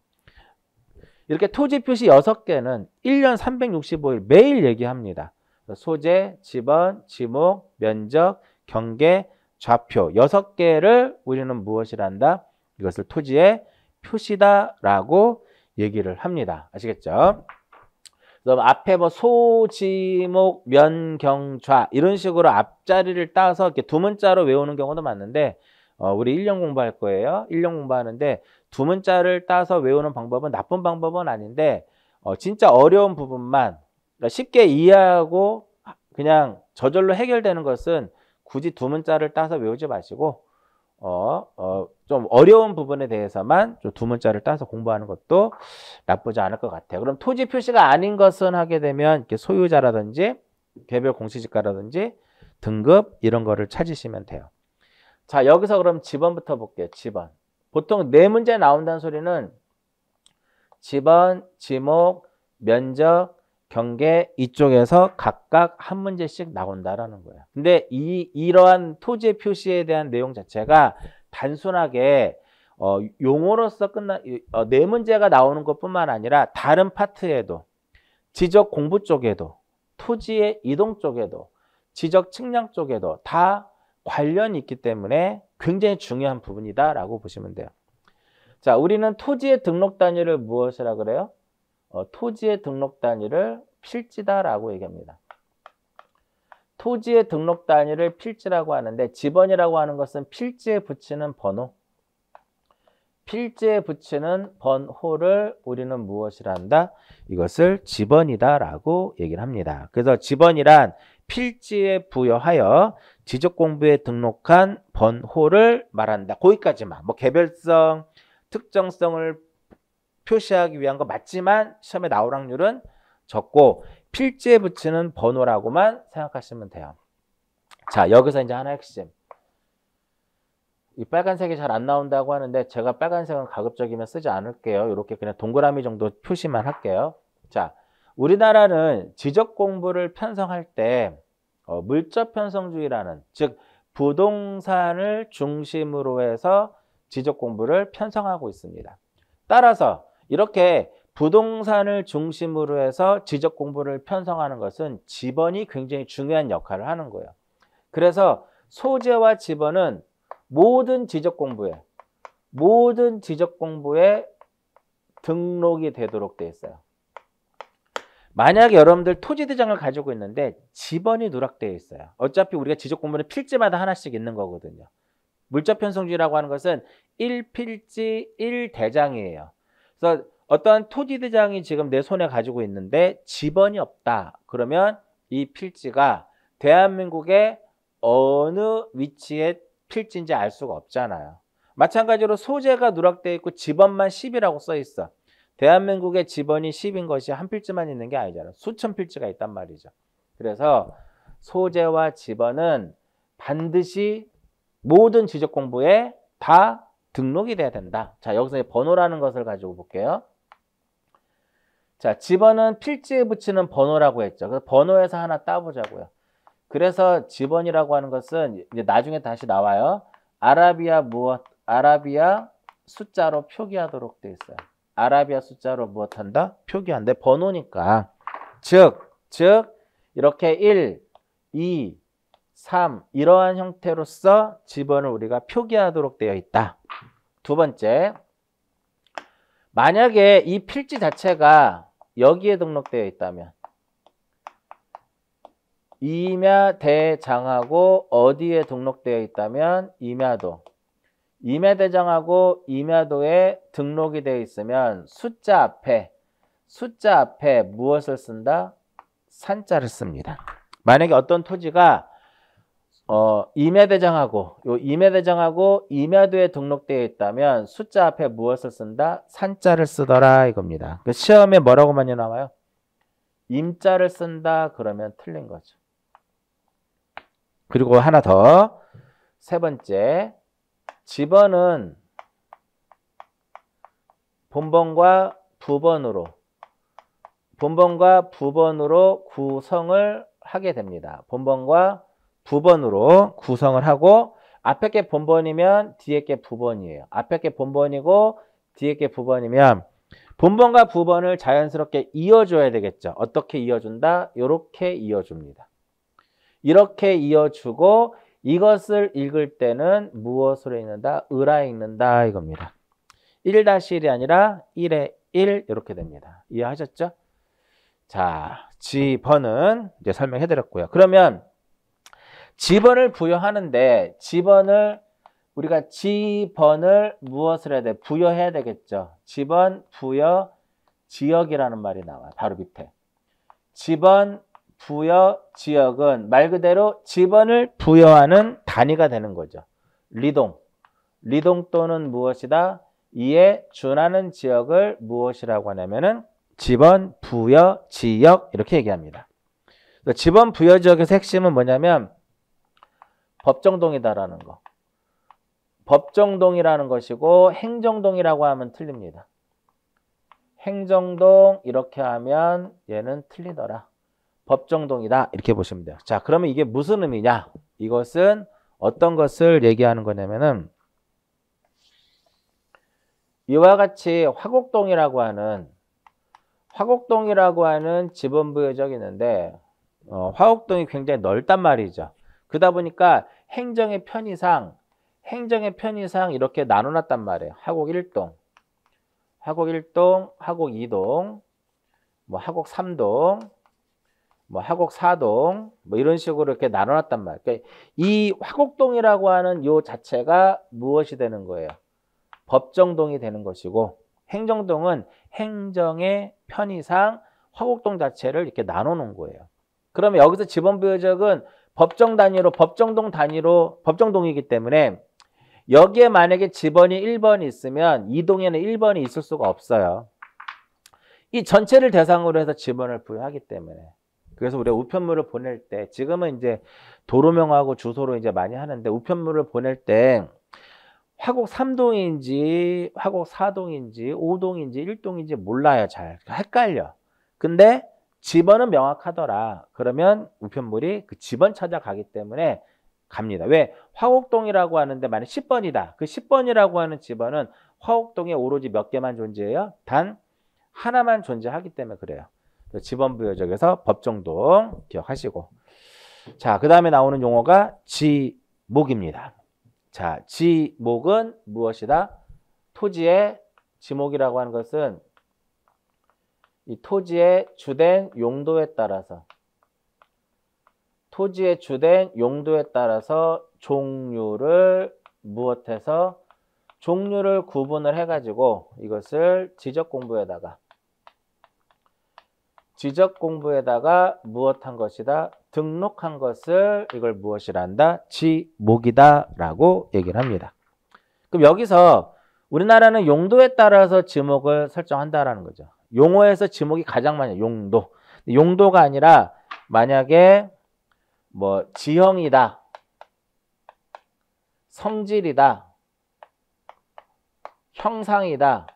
이렇게 토지 표시 6개는 1년 365일 매일 얘기합니다. 소재, 지번, 지목, 면적, 경계, 좌표 6개를 우리는 무엇이란다? 이것을 토지의 표시다라고 얘기를 합니다. 아시겠죠? 그럼 앞에 뭐 소, 지, 목, 면, 경, 좌 이런 식으로 앞자리를 따서 이렇게 두 문자로 외우는 경우도 많은데 우리 1년 공부할 거예요. 1년 공부하는데 두 문자를 따서 외우는 방법은 나쁜 방법은 아닌데 진짜 어려운 부분만 그러니까 쉽게 이해하고 그냥 저절로 해결되는 것은 굳이 두 문자를 따서 외우지 마시고 좀 어려운 부분에 대해서만 좀 두 문자를 따서 공부하는 것도 나쁘지 않을 것 같아요. 그럼 토지 표시가 아닌 것은 하게 되면 이렇게 소유자라든지 개별 공시지가라든지 등급 이런 거를 찾으시면 돼요. 자, 여기서 그럼 지번부터 볼게요. 지번. 보통 네 문제 나온다는 소리는 지번, 지목, 면적, 경계 이쪽에서 각각 한 문제씩 나온다라는 거예요. 근데 이러한 토지 표시에 대한 내용 자체가 단순하게 용어로서 네 문제가 나오는 것뿐만 아니라 다른 파트에도 지적 공부 쪽에도 토지의 이동 쪽에도 지적 측량 쪽에도 다 관련이 있기 때문에 굉장히 중요한 부분이다라고 보시면 돼요. 자, 우리는 토지의 등록 단위를 무엇이라 그래요? 토지의 등록 단위를 필지다라고 얘기합니다. 토지의 등록 단위를 필지라고 하는데 지번이라고 하는 것은 필지에 붙이는 번호. 필지에 붙이는 번호를 우리는 무엇이라 한다? 이것을 지번이다라고 얘기를 합니다. 그래서 지번이란 필지에 부여하여 지적공부에 등록한 번호를 말한다. 거기까지만. 뭐 개별성, 특정성을 표시하기 위한 거 맞지만 시험에 나올 확률은 적고 필지에 붙이는 번호라고만 생각하시면 돼요. 자, 여기서 이제 하나 핵심. 이 빨간색이 잘 안 나온다고 하는데 제가 빨간색은 가급적이면 쓰지 않을게요. 이렇게 그냥 동그라미 정도 표시만 할게요. 자, 우리나라는 지적 공부를 편성할 때 물적 편성주의라는 즉 부동산을 중심으로 해서 지적 공부를 편성하고 있습니다. 따라서 이렇게 부동산을 중심으로 해서 지적 공부를 편성하는 것은 지번이 굉장히 중요한 역할을 하는 거예요. 그래서 소재와 지번은 모든 지적 공부에 등록이 되도록 되어 있어요. 만약에 여러분들 토지대장을 가지고 있는데 지번이 누락되어 있어요. 어차피 우리가 지적 공부는 필지마다 하나씩 있는 거거든요. 물적 편성주의라고 하는 것은 1필지 1대장이에요. 그래서 어떠한 토지대장이 지금 내 손에 가지고 있는데 지번이 없다. 그러면 이 필지가 대한민국의 어느 위치에 필지인지 알 수가 없잖아요. 마찬가지로 소재가 누락되어 있고 지번만 10이라고 써 있어. 대한민국의 지번이 10인 것이 한 필지만 있는 게 아니잖아요. 수천 필지가 있단 말이죠. 그래서 소재와 지번은 반드시 모든 지적 공부에 다 등록이 돼야 된다. 자, 여기서 번호라는 것을 가지고 볼게요. 자, 지번은 필지에 붙이는 번호라고 했죠. 그래서 번호에서 하나 따보자고요. 그래서 지번이라고 하는 것은 이제 나중에 다시 나와요. 아라비아 숫자로 표기하도록 돼 있어요. 아라비아 숫자로 무엇한다? 표기한다. 번호니까. 즉 이렇게 1, 2, 3 이러한 형태로서 지번을 우리가 표기하도록 되어 있다. 두 번째, 만약에 이 필지 자체가 여기에 등록되어 있다면 임야대장하고 어디에 등록되어 있다면 임야대장하고 임야도에 등록이 되어 있으면 숫자 앞에 무엇을 쓴다? 산자를 씁니다. 만약에 어떤 토지가 임야대장하고 임야도에 등록되어 있다면 숫자 앞에 무엇을 쓴다? 산자를 쓰더라 이겁니다. 시험에 뭐라고 많이 나와요? 임자를 쓴다 그러면 틀린 거죠. 그리고 하나 더, 세 번째, 지번은 본번과 부번으로 구성을 하게 됩니다. 본번과 부번으로 구성을 하고 앞에 게 본번이면 뒤에 게 부번이에요. 앞에 게 본번이고 뒤에 게 부번이면 본번과 부번을 자연스럽게 이어줘야 되겠죠. 어떻게 이어준다? 이렇게 이어줍니다. 이렇게 이어주고 이것을 읽을 때는 무엇으로 읽는다? 을아 읽는다 이겁니다. 1-1이 아니라 1에 1 이렇게 됩니다. 이해하셨죠? 자, 지번은 이제 설명해 드렸고요. 그러면 지번을 부여하는데 우리가 지번을 무엇을 해야 돼? 부여해야 되겠죠. 지번, 부여, 지역이라는 말이 나와요. 바로 밑에. 지번, 부여, 지역은 말 그대로 지번을 부여하는 단위가 되는 거죠. 리동. 리동 또는 무엇이다? 이에 준하는 지역을 무엇이라고 하냐면은 지번, 부여, 지역 이렇게 얘기합니다. 지번, 부여, 지역에서 핵심은 뭐냐면 법정동이다라는 거. 법정동이라는 것이고 행정동이라고 하면 틀립니다. 행정동 이렇게 하면 얘는 틀리더라. 법정동이다 이렇게 보시면 돼요. 자, 그러면 이게 무슨 의미냐? 이것은 어떤 것을 얘기하는 거냐면은 이와 같이 화곡동이라고 하는 지번부여적이 있는데 화곡동이 굉장히 넓단 말이죠. 그러다 보니까 행정의 편의상 이렇게 나눠놨단 말이에요. 화곡 1동, 화곡 2동, 뭐 화곡 3동, 뭐 화곡 4동, 뭐 이런 식으로 이렇게 나눠놨단 말이에요. 그러니까 이 화곡동이라고 하는 요 자체가 무엇이 되는 거예요? 법정동이 되는 것이고 행정동은 행정의 편의상 화곡동 자체를 이렇게 나눠놓은 거예요. 그러면 여기서 지번부여적은 법정 단위로 법정동 단위로 법정동이기 때문에 여기에 만약에 지번이 1번이 있으면 이 동에는 1번이 있을 수가 없어요. 이 전체를 대상으로 해서 지번을 부여하기 때문에. 그래서 우리가 우편물을 보낼 때 지금은 이제 도로명하고 주소로 이제 많이 하는데 우편물을 보낼 때 화곡 3동인지 화곡 4동인지 5동인지 1동인지 몰라요. 잘 헷갈려. 근데 지번은 명확하더라. 그러면 우편물이 그 지번 찾아가기 때문에 갑니다. 왜? 화곡동이라고 하는데 만약 10번이다. 그 10번이라고 하는 지번은 화곡동에 오로지 몇 개만 존재해요? 단 하나만 존재하기 때문에 그래요. 지번부여적에서 법정동 기억하시고. 자, 그 다음에 나오는 용어가 지목입니다. 자, 지목은 무엇이다? 토지의 지목이라고 하는 것은 이 토지의 주된 용도에 따라서 종류를 종류를 구분을 해가지고 이것을 지적 공부에다가 무엇한 것이다? 등록한 것을 이걸 무엇이라 한다? 지목이다 라고 얘기를 합니다. 그럼 여기서 우리나라는 용도에 따라서 지목을 설정한다라는 거죠. 용어에서 지목이 가장 많이 용도. 용도가 아니라 만약에 뭐 지형이다, 성질이다, 형상이다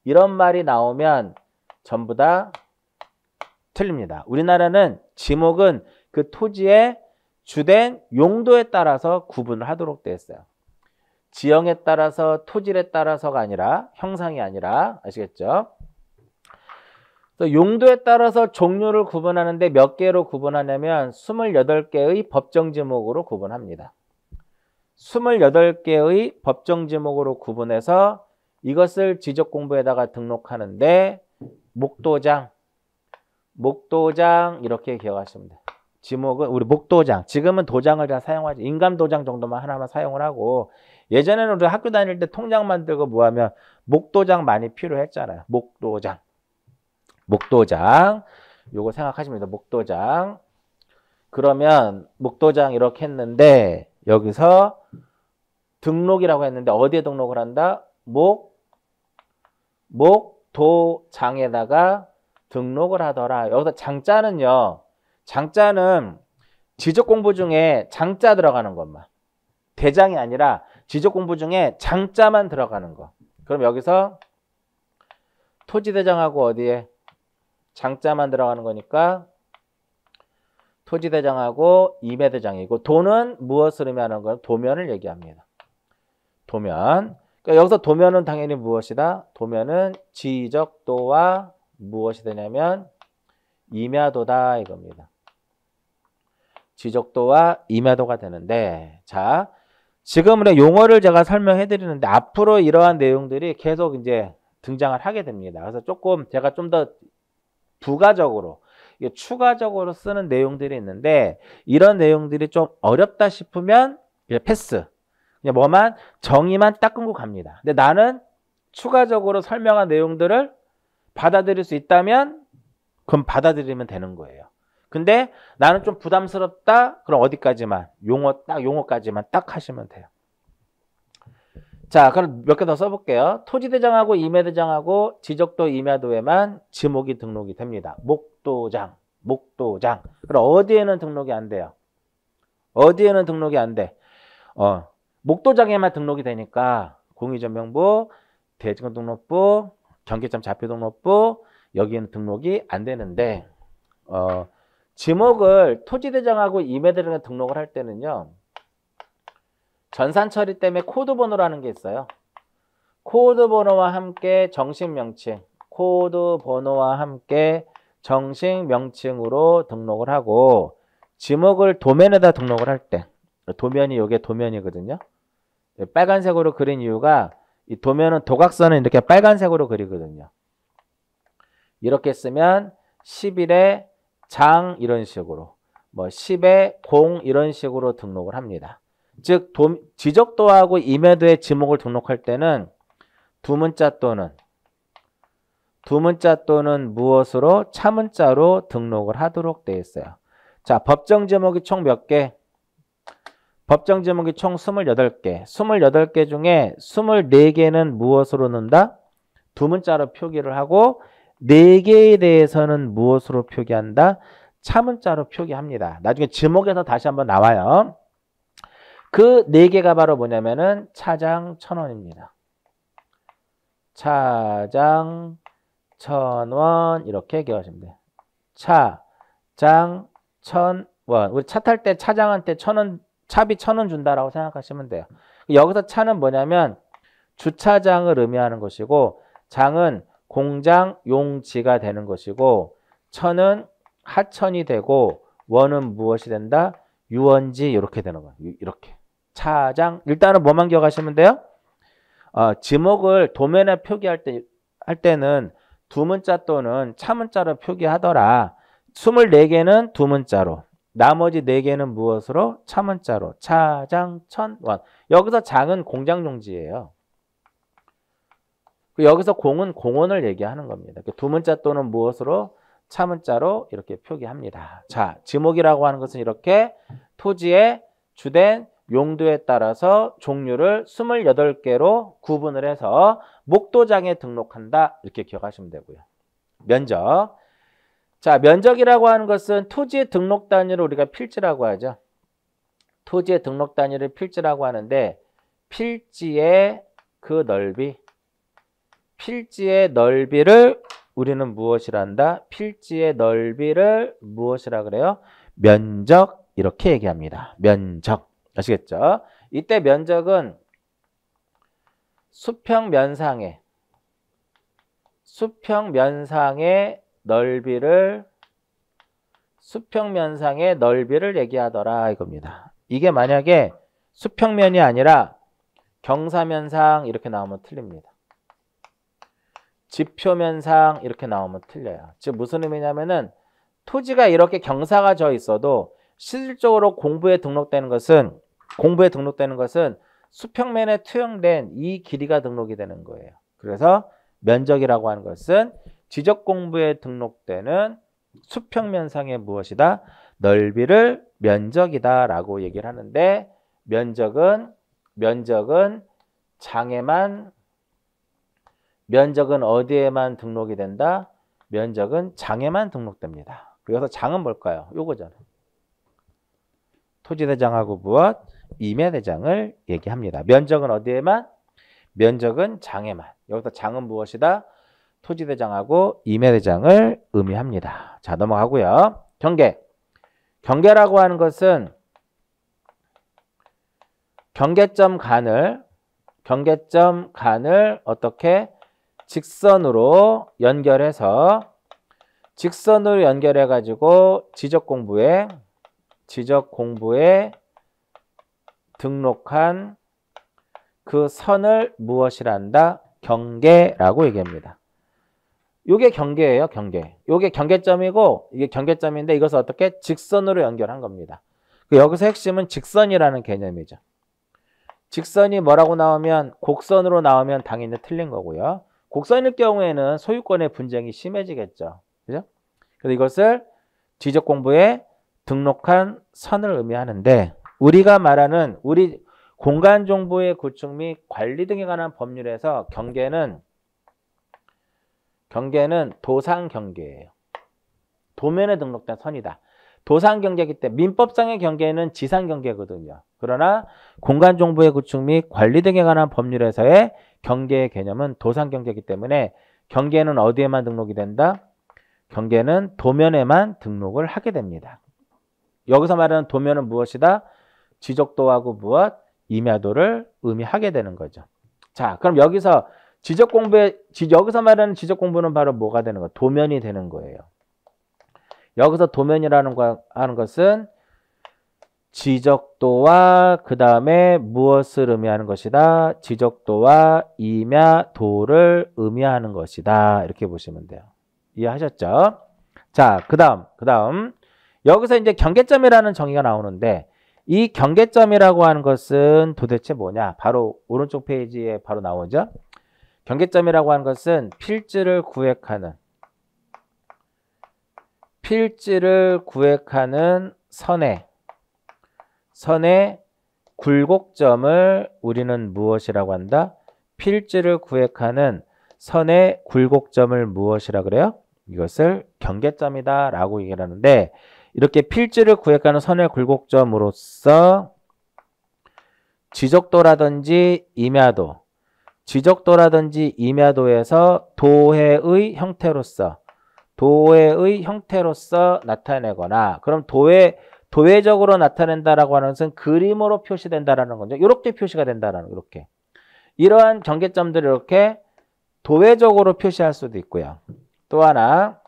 이런 말이 나오면 전부 다 틀립니다. 우리나라는 지목은 그 토지의 주된 용도에 따라서 구분을 하도록 되어 있어요. 지형에 따라서 토질에 따라서가 아니라 형상이 아니라 아시겠죠? 용도에 따라서 종류를 구분하는데 몇 개로 구분하냐면 28개의 법정지목으로 구분합니다. 28개의 법정지목으로 구분해서 이것을 지적공부에다가 등록하는데 목도장 이렇게 기억하시면 돼요. 지목은 우리 목도장, 지금은 도장을 잘 사용하지 인감도장 정도만 하나만 사용을 하고 예전에는 우리 학교 다닐 때 통장 만들고 뭐하면 목도장 많이 필요했잖아요. 목도장 요거 생각하시면 돼요. 목도장. 그러면 목도장 이렇게 했는데 여기서 등록이라고 했는데 어디에 등록을 한다? 목도장에다가 등록을 하더라. 여기서 장자는 지적공부 중에 장자 들어가는 것만. 대장이 아니라 지적공부 중에 장자만 들어가는 거. 그럼 여기서 토지대장하고 어디에? 장자만 들어가는 거니까 토지대장하고 임야대장이고 도는 무엇을 의미하는 건 도면을 얘기합니다. 도면. 그러니까 여기서 도면은 당연히 무엇이다? 도면은 지적도와 무엇이 되냐면 임야도다 이겁니다. 지적도와 임야도가 되는데, 자, 지금은 용어를 제가 설명해 드리는데 앞으로 이러한 내용들이 계속 이제 등장을 하게 됩니다. 그래서 조금 제가 좀 더 부가적으로 추가적으로 쓰는 내용들이 있는데, 이런 내용들이 좀 어렵다 싶으면 패스. 그냥 뭐만 정의만 딱 끊고 갑니다. 근데 나는 추가적으로 설명한 내용들을 받아들일 수 있다면 그럼 받아들이면 되는 거예요. 근데 나는 좀 부담스럽다. 그럼 어디까지만 용어까지만 딱 하시면 돼요. 자, 그럼 몇 개 더 써볼게요. 토지대장하고 임야대장하고 지적도 임야도에만 지목이 등록이 됩니다. 목도장. 그럼 어디에는 등록이 안 돼요? 어디에는 등록이 안 돼? 목도장에만 등록이 되니까 공유전명부, 대지권등록부, 경계점 좌표등록부 여기에는 등록이 안 되는데, 지목을 토지대장하고 임야대장에 등록을 할 때는요, 전산 처리 때문에 코드 번호라는 게 있어요. 코드 번호와 함께 정식 명칭, 코드 번호와 함께 정식 명칭으로 등록을 하고, 지목을 도면에다 등록을 할 때, 도면이 요게 도면이거든요. 빨간색으로 그린 이유가 이 도면은 도각선은 이렇게 빨간색으로 그리거든요. 이렇게 쓰면 10일에 장 이런 식으로, 뭐 10에 공 이런 식으로 등록을 합니다. 즉 지적도하고 임야도의 지목을 등록할 때는 두문자 또는 무엇으로 차문자로 등록을 하도록 되어 있어요. 자, 법정 지목이 총 몇 개? 법정 지목이 총 28개. 28개 중에 24개는 무엇으로 넣는다? 두문자로 표기를 하고 4개에 대해서는 무엇으로 표기한다? 차문자로 표기합니다. 나중에 지목에서 다시 한번 나와요. 그 4개가 바로 뭐냐면은 차장 1,000원입니다. 차장 1,000원 이렇게 기억하시면 돼요. 차장 1,000원. 우리 차 탈 때 차장한테 1,000원, 차비 1,000원 준다라고 생각하시면 돼요. 여기서 차는 뭐냐면 주차장을 의미하는 것이고, 장은 공장 용지가 되는 것이고, 천은 하천이 되고, 원은 무엇이 된다? 유원지 이렇게 되는 거예요. 이렇게. 차장. 일단은 뭐만 기억하시면 돼요? 지목을 도면에 표기할 때는 두문자 또는 차문자로 표기하더라. 24개는 두문자로, 나머지 4개는 무엇으로? 차문자로. 차장 1,000원. 여기서 장은 공장 용지예요. 여기서 공은 공원을 얘기하는 겁니다. 두문자 또는 무엇으로? 차문자로 이렇게 표기합니다. 자, 지목이라고 하는 것은 이렇게 토지의 주된 용도에 따라서 종류를 28개로 구분을 해서 목도장에 등록한다. 이렇게 기억하시면 되고요. 면적. 자, 면적이라고 하는 것은 토지의 등록 단위를 우리가 필지라고 하죠. 토지의 등록 단위를 필지라고 하는데, 필지의 그 넓이, 필지의 넓이를 우리는 무엇이라 한다? 필지의 넓이를 무엇이라 그래요? 면적 이렇게 얘기합니다. 면적. 아시겠죠? 이때 면적은 수평면상의 넓이를 얘기하더라 이겁니다. 이게 만약에 수평면이 아니라 경사면상 이렇게 나오면 틀립니다. 지표면상 이렇게 나오면 틀려요. 즉 무슨 의미냐면은 토지가 이렇게 경사가 져 있어도 실질적으로 공부에 등록되는 것은 수평면에 투영된 이 길이가 등록이 되는 거예요. 그래서 면적이라고 하는 것은 지적 공부에 등록되는 수평면상의 무엇이다? 넓이를 면적이다라고 얘기를 하는데, 면적은 어디에만 등록이 된다? 면적은 장에만 등록됩니다. 그래서 장은 뭘까요? 요거잖아요. 토지대장하고 무엇? 임야대장을 얘기합니다. 면적은 어디에만? 면적은 장에만. 여기서 장은 무엇이다? 토지대장하고 임야대장을 의미합니다. 자, 넘어가고요. 경계. 경계라고 하는 것은 경계점 간을 경계점 간을 어떻게 직선으로 연결해서 가지고 지적 공부에 등록한 그 선을 무엇이라 한다? 경계라고 얘기합니다. 요게 경계예요, 경계. 요게 경계점이고 이게 경계점인데 이것을 어떻게 직선으로 연결한 겁니다. 여기서 핵심은 직선이라는 개념이죠. 직선이 뭐라고 나오면 곡선으로 나오면 당연히 틀린 거고요. 곡선일 경우에는 소유권의 분쟁이 심해지겠죠. 그죠? 그래서 이것을 지적 공부에 등록한 선을 의미하는데 우리가 말하는 우리 공간 정보의 구축 및 관리 등에 관한 법률에서 경계는 도상 경계예요. 도면에 등록된 선이다. 도상 경계이기 때문에 민법상의 경계는 지상 경계거든요. 그러나 공간 정보의 구축 및 관리 등에 관한 법률에서의 경계의 개념은 도상 경계이기 때문에 경계는 어디에만 등록이 된다? 경계는 도면에만 등록을 하게 됩니다. 여기서 말하는 도면은 무엇이다? 지적도하고 무엇? 임야도를 의미하게 되는 거죠. 자, 그럼 여기서 여기서 말하는 지적 공부는 바로 뭐가 되는 거예요? 도면이 되는 거예요. 여기서 도면이라는 하는 것은 지적도와 그 다음에 무엇을 의미하는 것이다? 지적도와 임야도를 의미하는 것이다. 이렇게 보시면 돼요. 이해하셨죠? 자, 그 다음 여기서 이제 경계점이라는 정의가 나오는데 이 경계점이라고 하는 것은 도대체 뭐냐? 바로 오른쪽 페이지에 바로 나오죠? 경계점이라고 하는 것은 필지를 구획하는 선의 굴곡점을 우리는 무엇이라고 한다? 필지를 구획하는 선의 굴곡점을 무엇이라 그래요? 이것을 경계점이다 라고 얘기를 하는데 이렇게 필지를 구획하는 선의 굴곡점으로서 지적도라든지 임야도에서 도해의 형태로서 나타내거나 그럼 도회적으로 나타낸다라고 하는 것은 그림으로 표시된다라는 거죠. 이렇게 표시가 된다라는 거, 이렇게. 이러한 경계점들을 이렇게 도회적으로 표시할 수도 있고요. 또 하나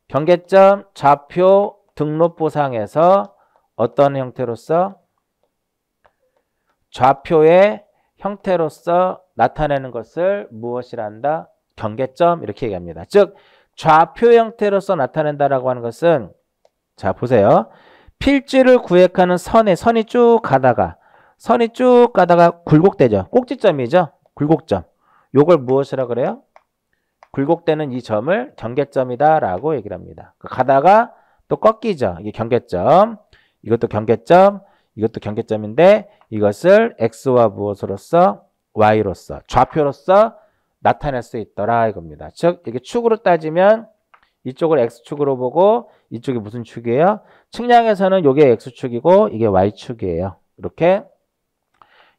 경계점 좌표 등록부상에서 어떤 형태로서 좌표의 형태로서 나타내는 것을 무엇이라 한다? 경계점 이렇게 얘기합니다. 즉 좌표 형태로서 나타낸다라고 하는 것은 자 보세요. 필지를 구획하는 선이 쭉 가다가 굴곡되죠. 꼭지점이죠. 굴곡점. 요걸 무엇이라 그래요? 굴곡되는 이 점을 경계점이다 라고 얘기를 합니다. 가다가 또 꺾이죠. 이게 경계점. 이것도 경계점인데 이것을 x와 무엇으로서 y로서 좌표로서 나타낼 수 있더라 이겁니다. 즉 이게 축으로 따지면 이쪽을 x축으로 보고 이쪽이 무슨 축이에요? 측량에서는 이게 x축이고 이게 y축이에요. 이렇게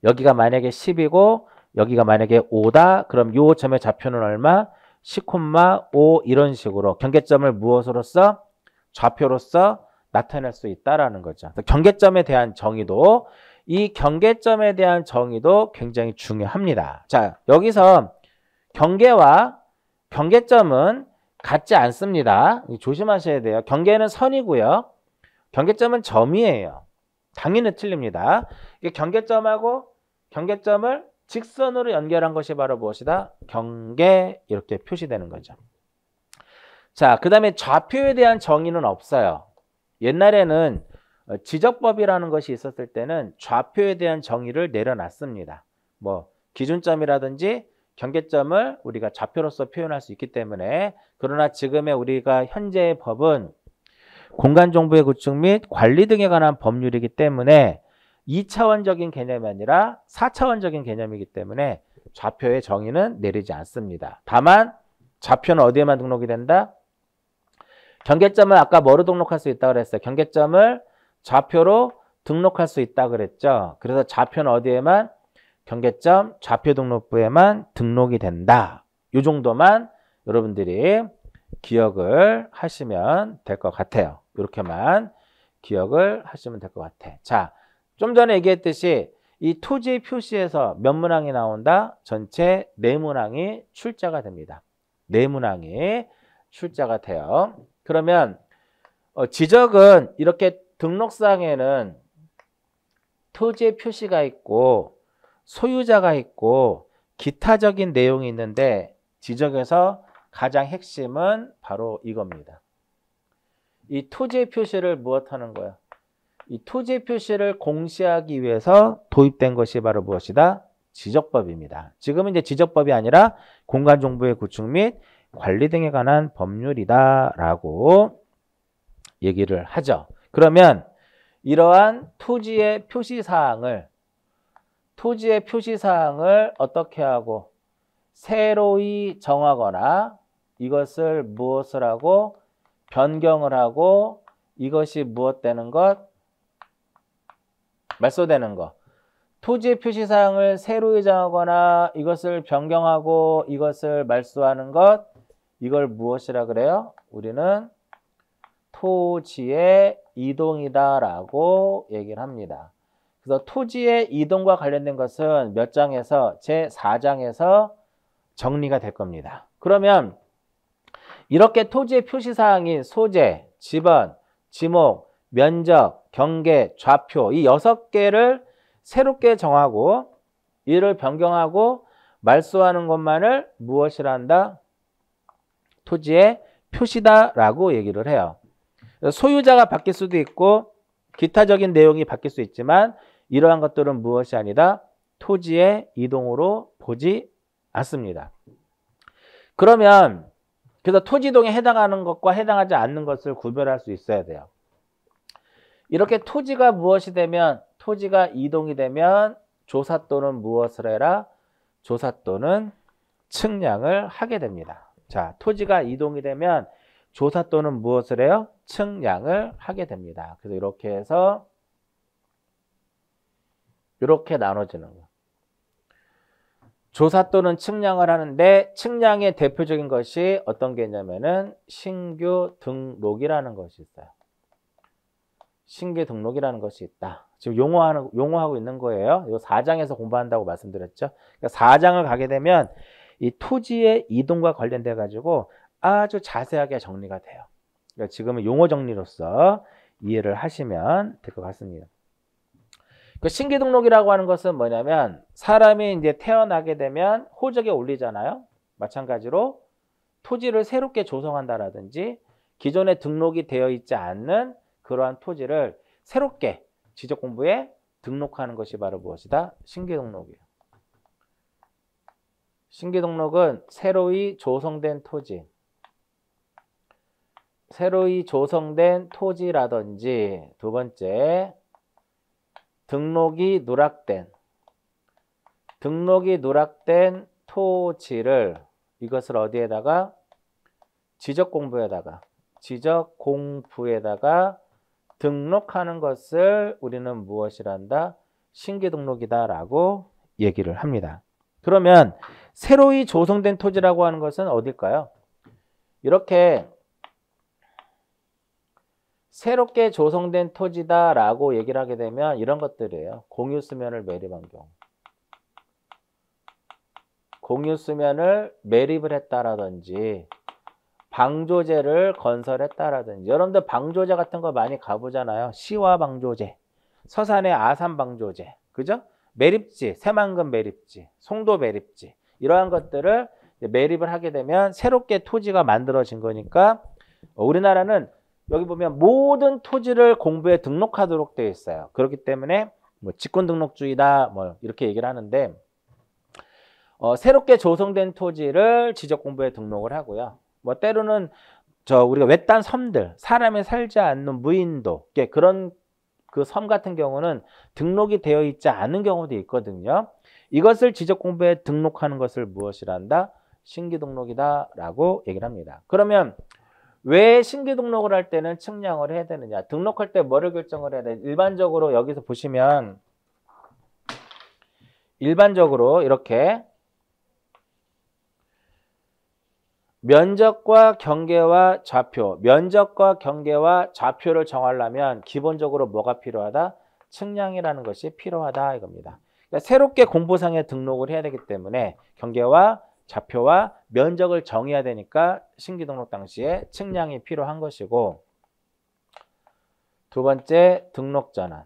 여기가 만약에 10이고 여기가 만약에 5다. 그럼 요 점의 좌표는 얼마? 10,5 이런 식으로 경계점을 무엇으로서? 좌표로서 나타낼 수 있다라는 거죠. 경계점에 대한 정의도 이 경계점에 대한 정의도 굉장히 중요합니다. 자, 여기서 경계와 경계점은 같지 않습니다. 조심하셔야 돼요. 경계는 선이고요. 경계점은 점이에요. 당연히 틀립니다. 경계점하고 경계점을 직선으로 연결한 것이 바로 무엇이다? 경계 이렇게 표시되는 거죠. 자, 그 다음에 좌표에 대한 정의는 없어요. 옛날에는 지적법이라는 것이 있었을 때는 좌표에 대한 정의를 내려놨습니다. 뭐 기준점이라든지 경계점을 우리가 좌표로서 표현할 수 있기 때문에 그러나 지금의 우리가 현재의 법은 공간정보의 구축 및 관리 등에 관한 법률이기 때문에 2차원적인 개념이 아니라 4차원적인 개념이기 때문에 좌표의 정의는 내리지 않습니다. 다만 좌표는 어디에만 등록이 된다? 경계점을 아까 뭐로 등록할 수 있다고 그랬어요? 경계점을 좌표로 등록할 수 있다고 그랬죠. 그래서 좌표는 어디에만? 경계점 좌표 등록부에만 등록이 된다. 이 정도만 여러분들이 기억을 하시면 될 것 같아요. 이렇게만 기억을 하시면 될 것 같아. 자, 좀 전에 얘기했듯이 이 토지의 표시에서 몇 문항이 나온다? 전체 4문항이 출자가 됩니다. 4문항이 출자가 돼요. 그러면 지적은 이렇게 등록상에는 토지의 표시가 있고 소유자가 있고 기타적인 내용이 있는데 지적에서 가장 핵심은 바로 이겁니다. 이 토지의 표시를 무엇하는 거야? 이 토지의 표시를 공시하기 위해서 도입된 것이 바로 무엇이다? 지적법입니다. 지금은 이제 지적법이 아니라 공간정보의 구축 및 관리 등에 관한 법률이다라고 얘기를 하죠. 그러면 이러한 토지의 표시사항을 어떻게 하고 새로이 정하거나 이것을 무엇을 하고 변경을 하고 이것이 무엇 되는 것? 말소되는 것. 토지의 표시사항을 새로이 정하거나 이것을 변경하고 이것을 말소하는 것. 이걸 무엇이라 그래요? 우리는 토지의 이동이다라고 얘기를 합니다. 그래서 토지의 이동과 관련된 것은 몇 장에서? 제4장에서 정리가 될 겁니다. 그러면 이렇게 토지의 표시사항인 소재, 지번, 지목, 면적, 경계, 좌표 이 6개를 새롭게 정하고 이를 변경하고 말소하는 것만을 무엇이라 한다? 토지의 표시다라고 얘기를 해요. 소유자가 바뀔 수도 있고 기타적인 내용이 바뀔 수 있지만 이러한 것들은 무엇이 아니다? 토지의 이동으로 보지 않습니다. 그러면 그래서 토지이동에 해당하는 것과 해당하지 않는 것을 구별할 수 있어야 돼요. 이렇게 토지가 무엇이 되면 토지가 이동이 되면 조사 또는 무엇을 해라? 조사 또는 측량을 하게 됩니다. 자, 토지가 이동이 되면 조사 또는 무엇을 해요? 측량을 하게 됩니다. 그래서 이렇게 해서 이렇게 나눠지는 거. 조사 또는 측량을 하는데 측량의 대표적인 것이 어떤 게 있냐면은 신규 등록이라는 것이 있어요. 신규 등록이라는 것이 있다. 지금 용어하고 있는 거예요. 이거 4장에서 공부한다고 말씀드렸죠. 그러니까 4장을 가게 되면 이 토지의 이동과 관련돼 가지고 아주 자세하게 정리가 돼요. 그러니까 지금은 용어 정리로서 이해를 하시면 될 것 같습니다. 그 신규 등록이라고 하는 것은 뭐냐면 사람이 이제 태어나게 되면 호적에 올리잖아요. 마찬가지로 토지를 새롭게 조성한다라든지 기존에 등록이 되어 있지 않는 그러한 토지를 새롭게 지적공부에 등록하는 것이 바로 무엇이다? 신규 등록이에요. 신규 등록은 새로이 조성된 토지, 새로이 조성된 토지라든지 두 번째 등록이 누락된 토지를 이것을 어디에다가 지적공부에다가 등록하는 것을 우리는 무엇이라 한다? 신규 등록이다라고 얘기를 합니다. 그러면 새로이 조성된 토지라고 하는 것은 어딜까요? 이렇게 새롭게 조성된 토지다라고 얘기를 하게 되면 이런 것들이에요. 공유수면을 매립한 경우. 공유수면을 매립을 했다라든지 방조제를 건설했다라든지 여러분들 방조제 같은 거 많이 가보잖아요. 시와 방조제, 서산의 아산 방조제, 그죠? 매립지, 새만금 매립지, 송도 매립지 이러한 것들을 매립을 하게 되면 새롭게 토지가 만들어진 거니까 우리나라는 여기 보면 모든 토지를 공부에 등록하도록 되어 있어요. 그렇기 때문에 뭐 직권등록주의다 뭐 이렇게 얘기를 하는데 새롭게 조성된 토지를 지적공부에 등록을 하고요. 뭐 때로는 우리가 외딴 섬들, 사람이 살지 않는 무인도, 그런 그 섬 같은 경우는 등록이 되어 있지 않은 경우도 있거든요. 이것을 지적공부에 등록하는 것을 무엇이라 한다? 신규 등록이다라고 얘기를 합니다. 그러면 왜 신규 등록을 할 때는 측량을 해야 되느냐? 등록할 때 뭐를 결정을 해야 돼? 일반적으로 여기서 보시면 일반적으로 이렇게 면적과 경계와 좌표를 정하려면 기본적으로 뭐가 필요하다? 측량이라는 것이 필요하다 이겁니다. 그러니까 새롭게 공보상에 등록을 해야 되기 때문에 경계와 좌표와 면적을 정해야 되니까 신규 등록 당시에 측량이 필요한 것이고, 두 번째 등록 전환.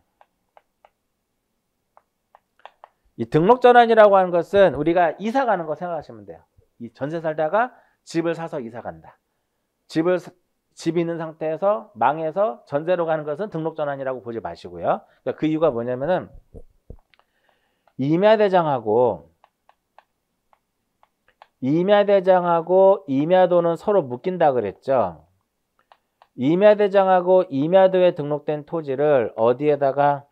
이 등록 전환이라고 하는 것은 우리가 이사 가는 거 생각하시면 돼요. 이 전세 살다가 집을 사서 이사 간다. 집이 있는 상태에서 망해서 전세로 가는 것은 등록 전환이라고 보지 마시고요. 그러니까 그 이유가 뭐냐면은 임야대장하고 임야도는 서로 묶인다 그랬죠. 임야대장하고 임야도에 등록된 토지를 어디에다가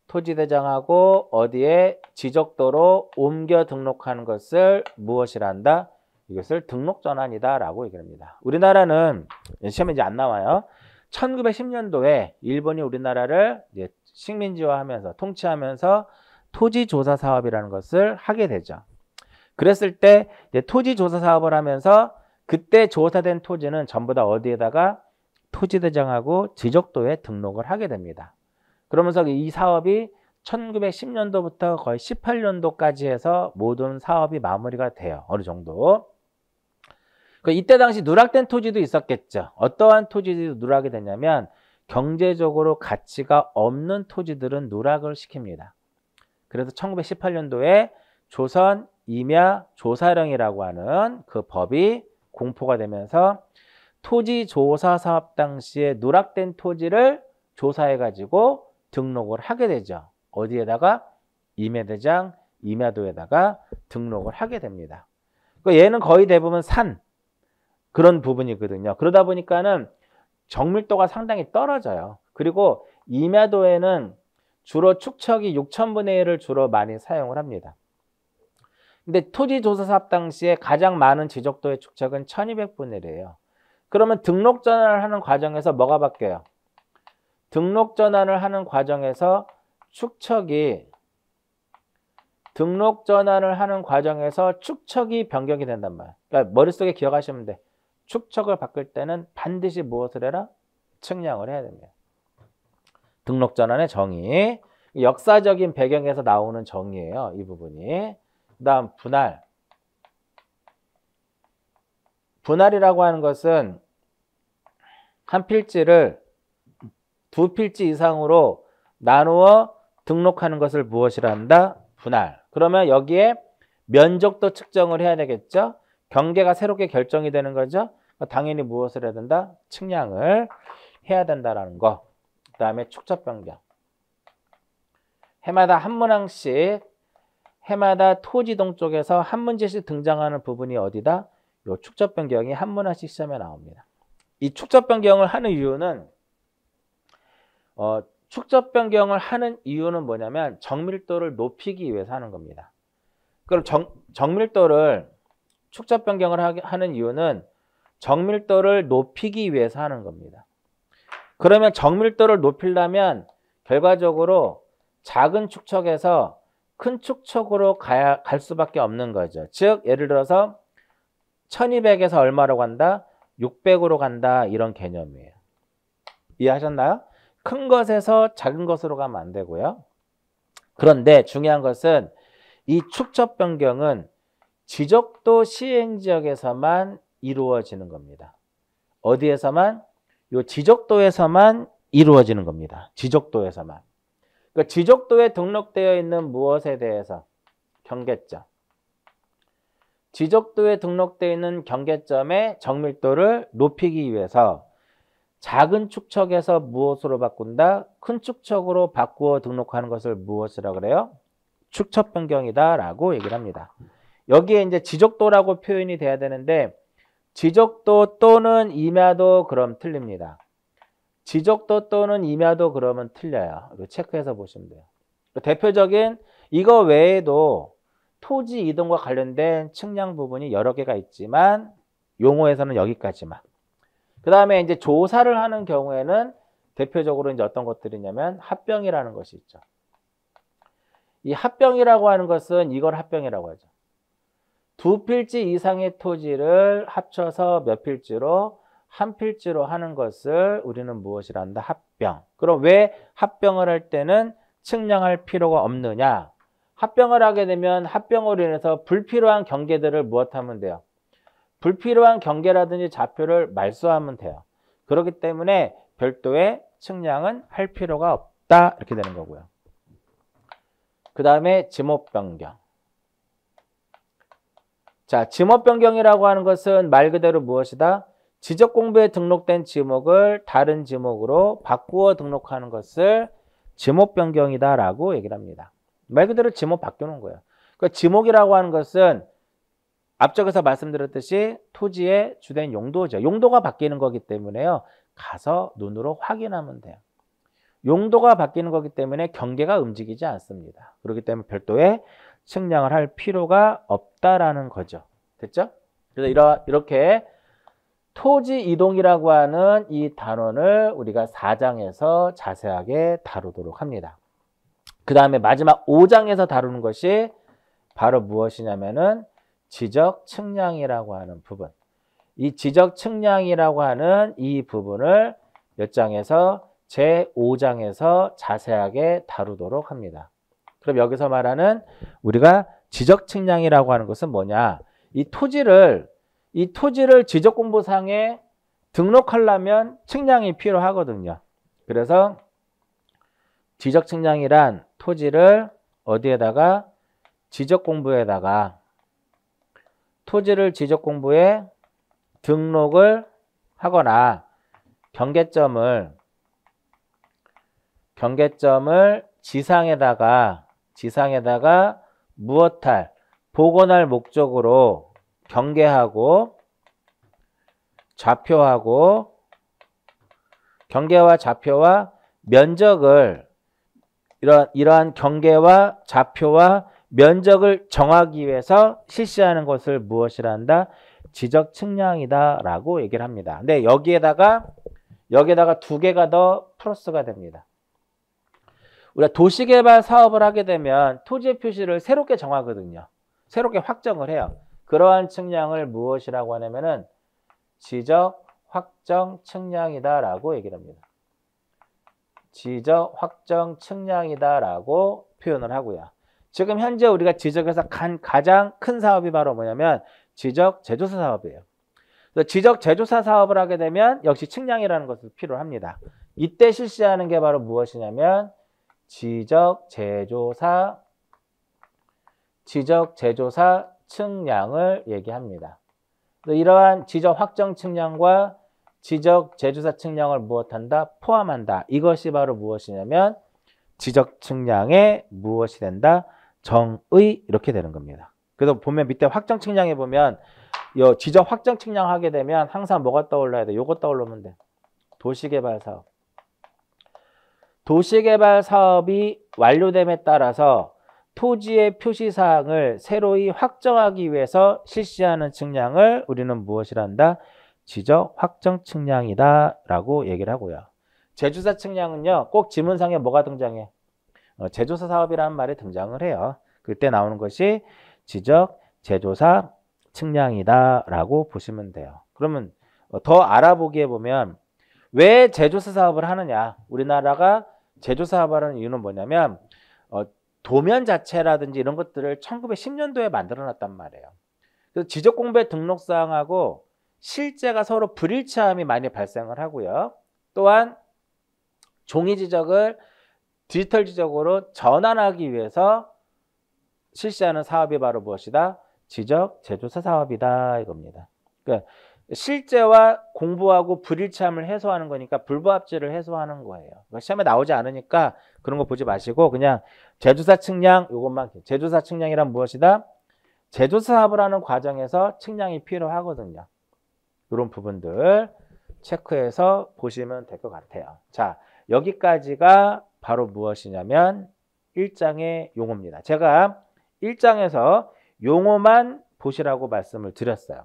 토지대장하고 어디에 지적도로 옮겨 등록하는 것을 무엇이라 한다? 이것을 등록전환이다 라고 얘기합니다. 우리나라는 시험에 이제 안 나와요. 1910년도에 일본이 우리나라를 이제 식민지화하면서 통치하면서 토지조사 사업이라는 것을 하게 되죠. 그랬을 때 이제 토지조사 사업을 하면서 그때 조사된 토지는 전부 다 어디에다가 토지대장하고 지적도에 등록을 하게 됩니다. 그러면서 이 사업이 1910년도부터 거의 18년도까지 해서 모든 사업이 마무리가 돼요. 어느 정도. 이때 당시 누락된 토지도 있었겠죠. 어떠한 토지들이 누락이 되냐면 경제적으로 가치가 없는 토지들은 누락을 시킵니다. 그래서 1918년도에 조선 임야 조사령이라고 하는 그 법이 공포가 되면서 토지조사 사업 당시에 누락된 토지를 조사해가지고 등록을 하게 되죠. 어디에다가? 임야대장, 임야도에다가 등록을 하게 됩니다. 얘는 거의 대부분 산 그런 부분이거든요. 그러다 보니까는 정밀도가 상당히 떨어져요. 그리고 임야도에는 주로 축척이 6,000분의 1을 주로 많이 사용을 합니다. 근데 토지조사 사업 당시에 가장 많은 지적도의 축척은 1200분의 1이에요. 그러면 등록 전환을 하는 과정에서 뭐가 바뀌어요? 등록 전환을 하는 과정에서 축척이 변경이 된단 말이에요. 그러니까 머릿속에 기억하시면 돼. 축척을 바꿀 때는 반드시 무엇을 해라? 측량을 해야 됩니다. 등록 전환의 정의. 역사적인 배경에서 나오는 정의예요. 이 부분이. 그 다음 분할. 분할이라고 하는 것은 한 필지를 두 필지 이상으로 나누어 등록하는 것을 무엇이라 한다? 분할. 그러면 여기에 면적도 측정을 해야 되겠죠? 경계가 새롭게 결정이 되는 거죠? 당연히 무엇을 해야 된다? 측량을 해야 된다라는 거. 그 다음에 축척 변경. 해마다 한 문항씩, 해마다 토지동 쪽에서 한 문제씩 등장하는 부분이 어디다? 요 축척 변경이 한 문항씩 시험에 나옵니다. 이 축척 변경을 하는 이유는 뭐냐면 정밀도를 높이기 위해서 하는 겁니다. 그럼 정밀도를 축척 변경을 하는 이유는 정밀도를 높이기 위해서 하는 겁니다. 그러면 정밀도를 높이려면 결과적으로 작은 축척에서 큰 축척으로 갈 수밖에 없는 거죠. 즉 예를 들어서 1200에서 얼마로 간다? 600으로 간다. 이런 개념이에요. 이해하셨나요? 큰 것에서 작은 것으로 가면 안 되고요. 그런데 중요한 것은 이 축척 변경은 지적도 시행지역에서만 이루어지는 겁니다. 어디에서만? 요 지적도에서만 이루어지는 겁니다. 지적도에서만. 그러니까 지적도에 등록되어 있는 무엇에 대해서? 경계점. 지적도에 등록되어 있는 경계점의 정밀도를 높이기 위해서 작은 축척에서 무엇으로 바꾼다? 큰 축척으로 바꾸어 등록하는 것을 무엇이라고 그래요? 축척 변경이다 라고 얘기를 합니다. 여기에 이제 지적도라고 표현이 돼야 되는데 지적도 또는 임야도 그럼 틀립니다. 지적도 또는 임야도 그러면 틀려요. 이거 체크해서 보시면 돼요. 대표적인 이거 외에도 토지 이동과 관련된 측량 부분이 여러 개가 있지만 용어에서는 여기까지만. 그 다음에 이제 조사를 하는 경우에는 대표적으로 이제 어떤 것들이냐면 합병이라는 것이 있죠. 이 합병이라고 하는 것은 이걸 합병이라고 하죠. 두 필지 이상의 토지를 합쳐서 몇 필지로 한 필지로 하는 것을 우리는 무엇이라 한다? 합병. 그럼 왜 합병을 할 때는 측량할 필요가 없느냐? 합병을 하게 되면 합병으로 인해서 불필요한 경계들을 무엇하면 돼요? 불필요한 경계라든지 좌표를 말소하면 돼요. 그렇기 때문에 별도의 측량은 할 필요가 없다. 이렇게 되는 거고요. 그 다음에 지목 변경. 자, 지목 변경이라고 하는 것은 말 그대로 무엇이다? 지적 공부에 등록된 지목을 다른 지목으로 바꾸어 등록하는 것을 지목 변경이다라고 얘기를 합니다. 말 그대로 지목 바꾸는 거예요. 그러니까 지목이라고 하는 것은 앞쪽에서 말씀드렸듯이 토지의 주된 용도죠. 용도가 바뀌는 거기 때문에요. 가서 눈으로 확인하면 돼요. 용도가 바뀌는 거기 때문에 경계가 움직이지 않습니다. 그렇기 때문에 별도의 측량을 할 필요가 없다라는 거죠. 됐죠? 그래서 이렇게 토지 이동이라고 하는 이 단원을 우리가 4장에서 자세하게 다루도록 합니다. 그 다음에 마지막 5장에서 다루는 것이 바로 무엇이냐면은 지적 측량이라고 하는 부분. 이 지적 측량이라고 하는 이 부분을 몇 장에서 제5장에서 자세하게 다루도록 합니다. 그럼 여기서 말하는 우리가 지적 측량이라고 하는 것은 뭐냐? 이 토지를 지적공부상에 등록하려면 측량이 필요하거든요. 그래서 지적 측량이란 토지를 어디에다가 지적공부에다가 토지를 지적공부에 등록을 하거나 경계점을 지상에다가 무엇할 복원할 목적으로 경계하고 좌표하고 경계와 좌표와 면적을 이러한 경계와 좌표와 면적을 정하기 위해서 실시하는 것을 무엇이라 한다? 지적 측량이다 라고 얘기를 합니다. 근데 여기에다가 두 개가 더 플러스가 됩니다. 우리가 도시개발 사업을 하게 되면 토지의 표시를 새롭게 정하거든요. 새롭게 확정을 해요. 그러한 측량을 무엇이라고 하냐면은 지적 확정 측량이다 라고 얘기를 합니다. 지적 확정 측량이다 라고 표현을 하고요. 지금 현재 우리가 지적에서 가장 큰 사업이 바로 뭐냐면 지적 제조사 사업이에요. 그래서 지적 제조사 사업을 하게 되면 역시 측량이라는 것을 필요로 합니다. 이때 실시하는 게 바로 무엇이냐면 지적 제조사 측량을 얘기합니다. 이러한 지적 확정 측량과 지적 제조사 측량을 무엇한다? 포함한다. 이것이 바로 무엇이냐면 지적 측량에 무엇이 된다? 정의 이렇게 되는 겁니다. 그래서 보면 밑에 확정 측량에 보면 이 지적 확정 측량 하게 되면 항상 뭐가 떠올라야 돼? 요거 떠올르면 돼. 도시개발 사업. 도시개발 사업이 완료됨에 따라서 토지의 표시사항을 새로이 확정하기 위해서 실시하는 측량을 우리는 무엇이라 한다? 지적 확정 측량이다 라고 얘기를 하고요. 제조사 측량은요, 꼭 지문상에 뭐가 등장해? 제조사 사업이라는 말이 등장을 해요. 그때 나오는 것이 지적 제조사 측량이다 라고 보시면 돼요. 그러면 더 알아보기에 보면 왜 제조사 사업을 하느냐? 우리나라가 제조사 사업을 하는 이유는 뭐냐면 도면 자체라든지 이런 것들을 1910년도에 만들어 놨단 말이에요. 그래서 지적공부의 등록사항하고 실제가 서로 불일치함이 많이 발생을 하고요. 또한 종이 지적을 디지털 지적으로 전환하기 위해서 실시하는 사업이 바로 무엇이다? 지적 제조사 사업이다 이겁니다. 그러니까 실제와 공부하고 불일치함을 해소하는 거니까 불부합지를 해소하는 거예요. 시험에 나오지 않으니까 그런 거 보지 마시고 그냥 제조사 측량 이것만. 제조사 측량이란 무엇이다? 제조사 사업을 하는 과정에서 측량이 필요하거든요. 이런 부분들 체크해서 보시면 될 것 같아요. 자, 여기까지가 바로 무엇이냐면 1장의 용어입니다. 제가 1장에서 용어만 보시라고 말씀을 드렸어요.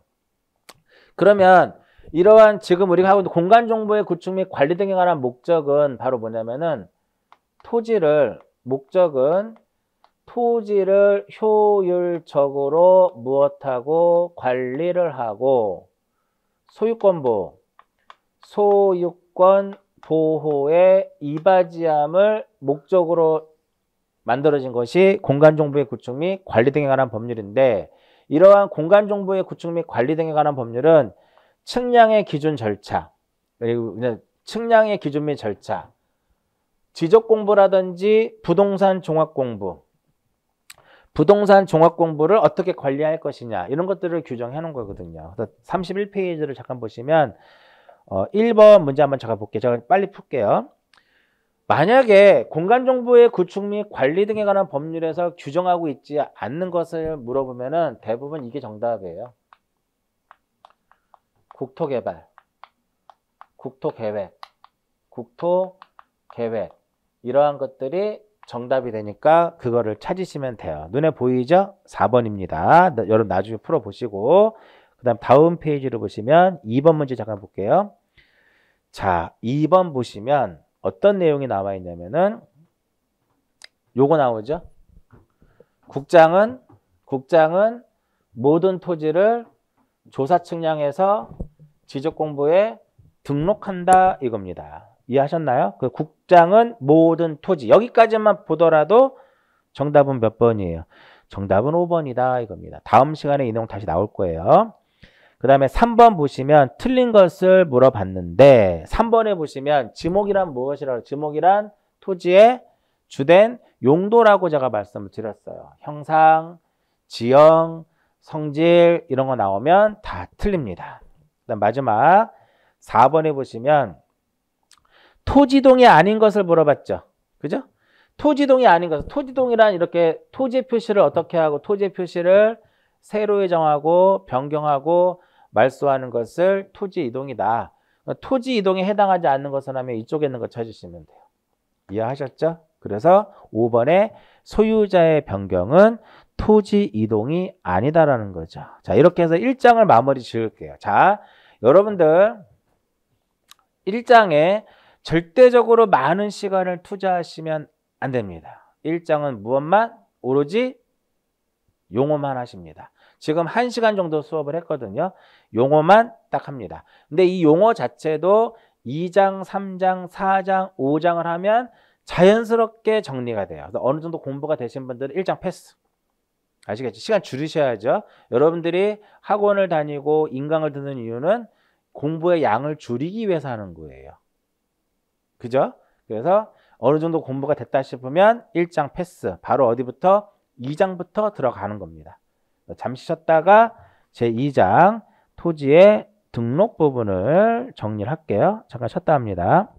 그러면 이러한 지금 우리가 하고 있는 공간정보의 구축 및 관리 등에 관한 목적은 바로 뭐냐면은 목적은 토지를 효율적으로 무엇하고 관리를 하고 소유권 보호, 소유권 보호의 이바지함을 목적으로 만들어진 것이 공간정보의 구축 및 관리 등에 관한 법률인데, 이러한 공간정보의 구축 및 관리 등에 관한 법률은 측량의 기준 절차, 그리고 측량의 기준 및 절차, 지적공부라든지 부동산 종합공부, 부동산 종합공부를 어떻게 관리할 것이냐, 이런 것들을 규정해 놓은 거거든요. 그래서 31페이지를 잠깐 보시면 1번 문제 한번 제가 볼게요. 제가 빨리 풀게요. 만약에 공간정보의 구축 및 관리 등에 관한 법률에서 규정하고 있지 않는 것을 물어보면은 대부분 이게 정답이에요. 국토개발, 국토계획, 국토계획, 이러한 것들이 정답이 되니까 그거를 찾으시면 돼요. 눈에 보이죠? 4번입니다. 여러분 나중에 풀어보시고, 그 다음 페이지를 보시면 2번 문제 잠깐 볼게요. 자, 2번 보시면 어떤 내용이 나와 있냐면은 요거 나오죠? 국장은 모든 토지를 조사 측량해서 지적공부에 등록한다, 이겁니다. 이해하셨나요? 그 국장은 모든 토지, 여기까지만 보더라도 정답은 몇 번이에요? 정답은 5번이다, 이겁니다. 다음 시간에 이 내용 다시 나올 거예요. 그 다음에 3번 보시면 틀린 것을 물어봤는데, 3번에 보시면 지목이란 무엇이라고, 지목이란 토지의 주된 용도라고 제가 말씀을 드렸어요. 형상, 지형, 성질 이런 거 나오면 다 틀립니다. 그다음 마지막 4번에 보시면 토지동이 아닌 것을 물어봤죠. 그죠? 토지동이 아닌 것, 토지동이란 이렇게 토지 표시를 어떻게 하고 토지 표시를 세로에 정하고 변경하고 말소하는 것을 토지 이동이다. 토지 이동에 해당하지 않는 것을 하면 이쪽에 있는 거 찾으시면 돼요. 이해하셨죠? 그래서 5번에 소유자의 변경은 토지 이동이 아니다라는 거죠. 자, 이렇게 해서 1장을 마무리 지을게요. 자, 여러분들 1장에 절대적으로 많은 시간을 투자하시면 안 됩니다. 1장은 무엇만? 오로지 용어만 하십니다. 지금 1시간 정도 수업을 했거든요. 용어만 딱 합니다. 근데 이 용어 자체도 2장, 3장, 4장, 5장을 하면 자연스럽게 정리가 돼요. 그래서 어느 정도 공부가 되신 분들은 1장 패스. 아시겠죠? 시간 줄이셔야죠. 여러분들이 학원을 다니고 인강을 듣는 이유는 공부의 양을 줄이기 위해서 하는 거예요. 그죠? 그래서 어느 정도 공부가 됐다 싶으면 1장 패스. 바로 어디부터? 2장부터 들어가는 겁니다. 잠시 쉬었다가 제2장 토지의 등록 부분을 정리를 할게요. 잠깐 쉬었다 합니다.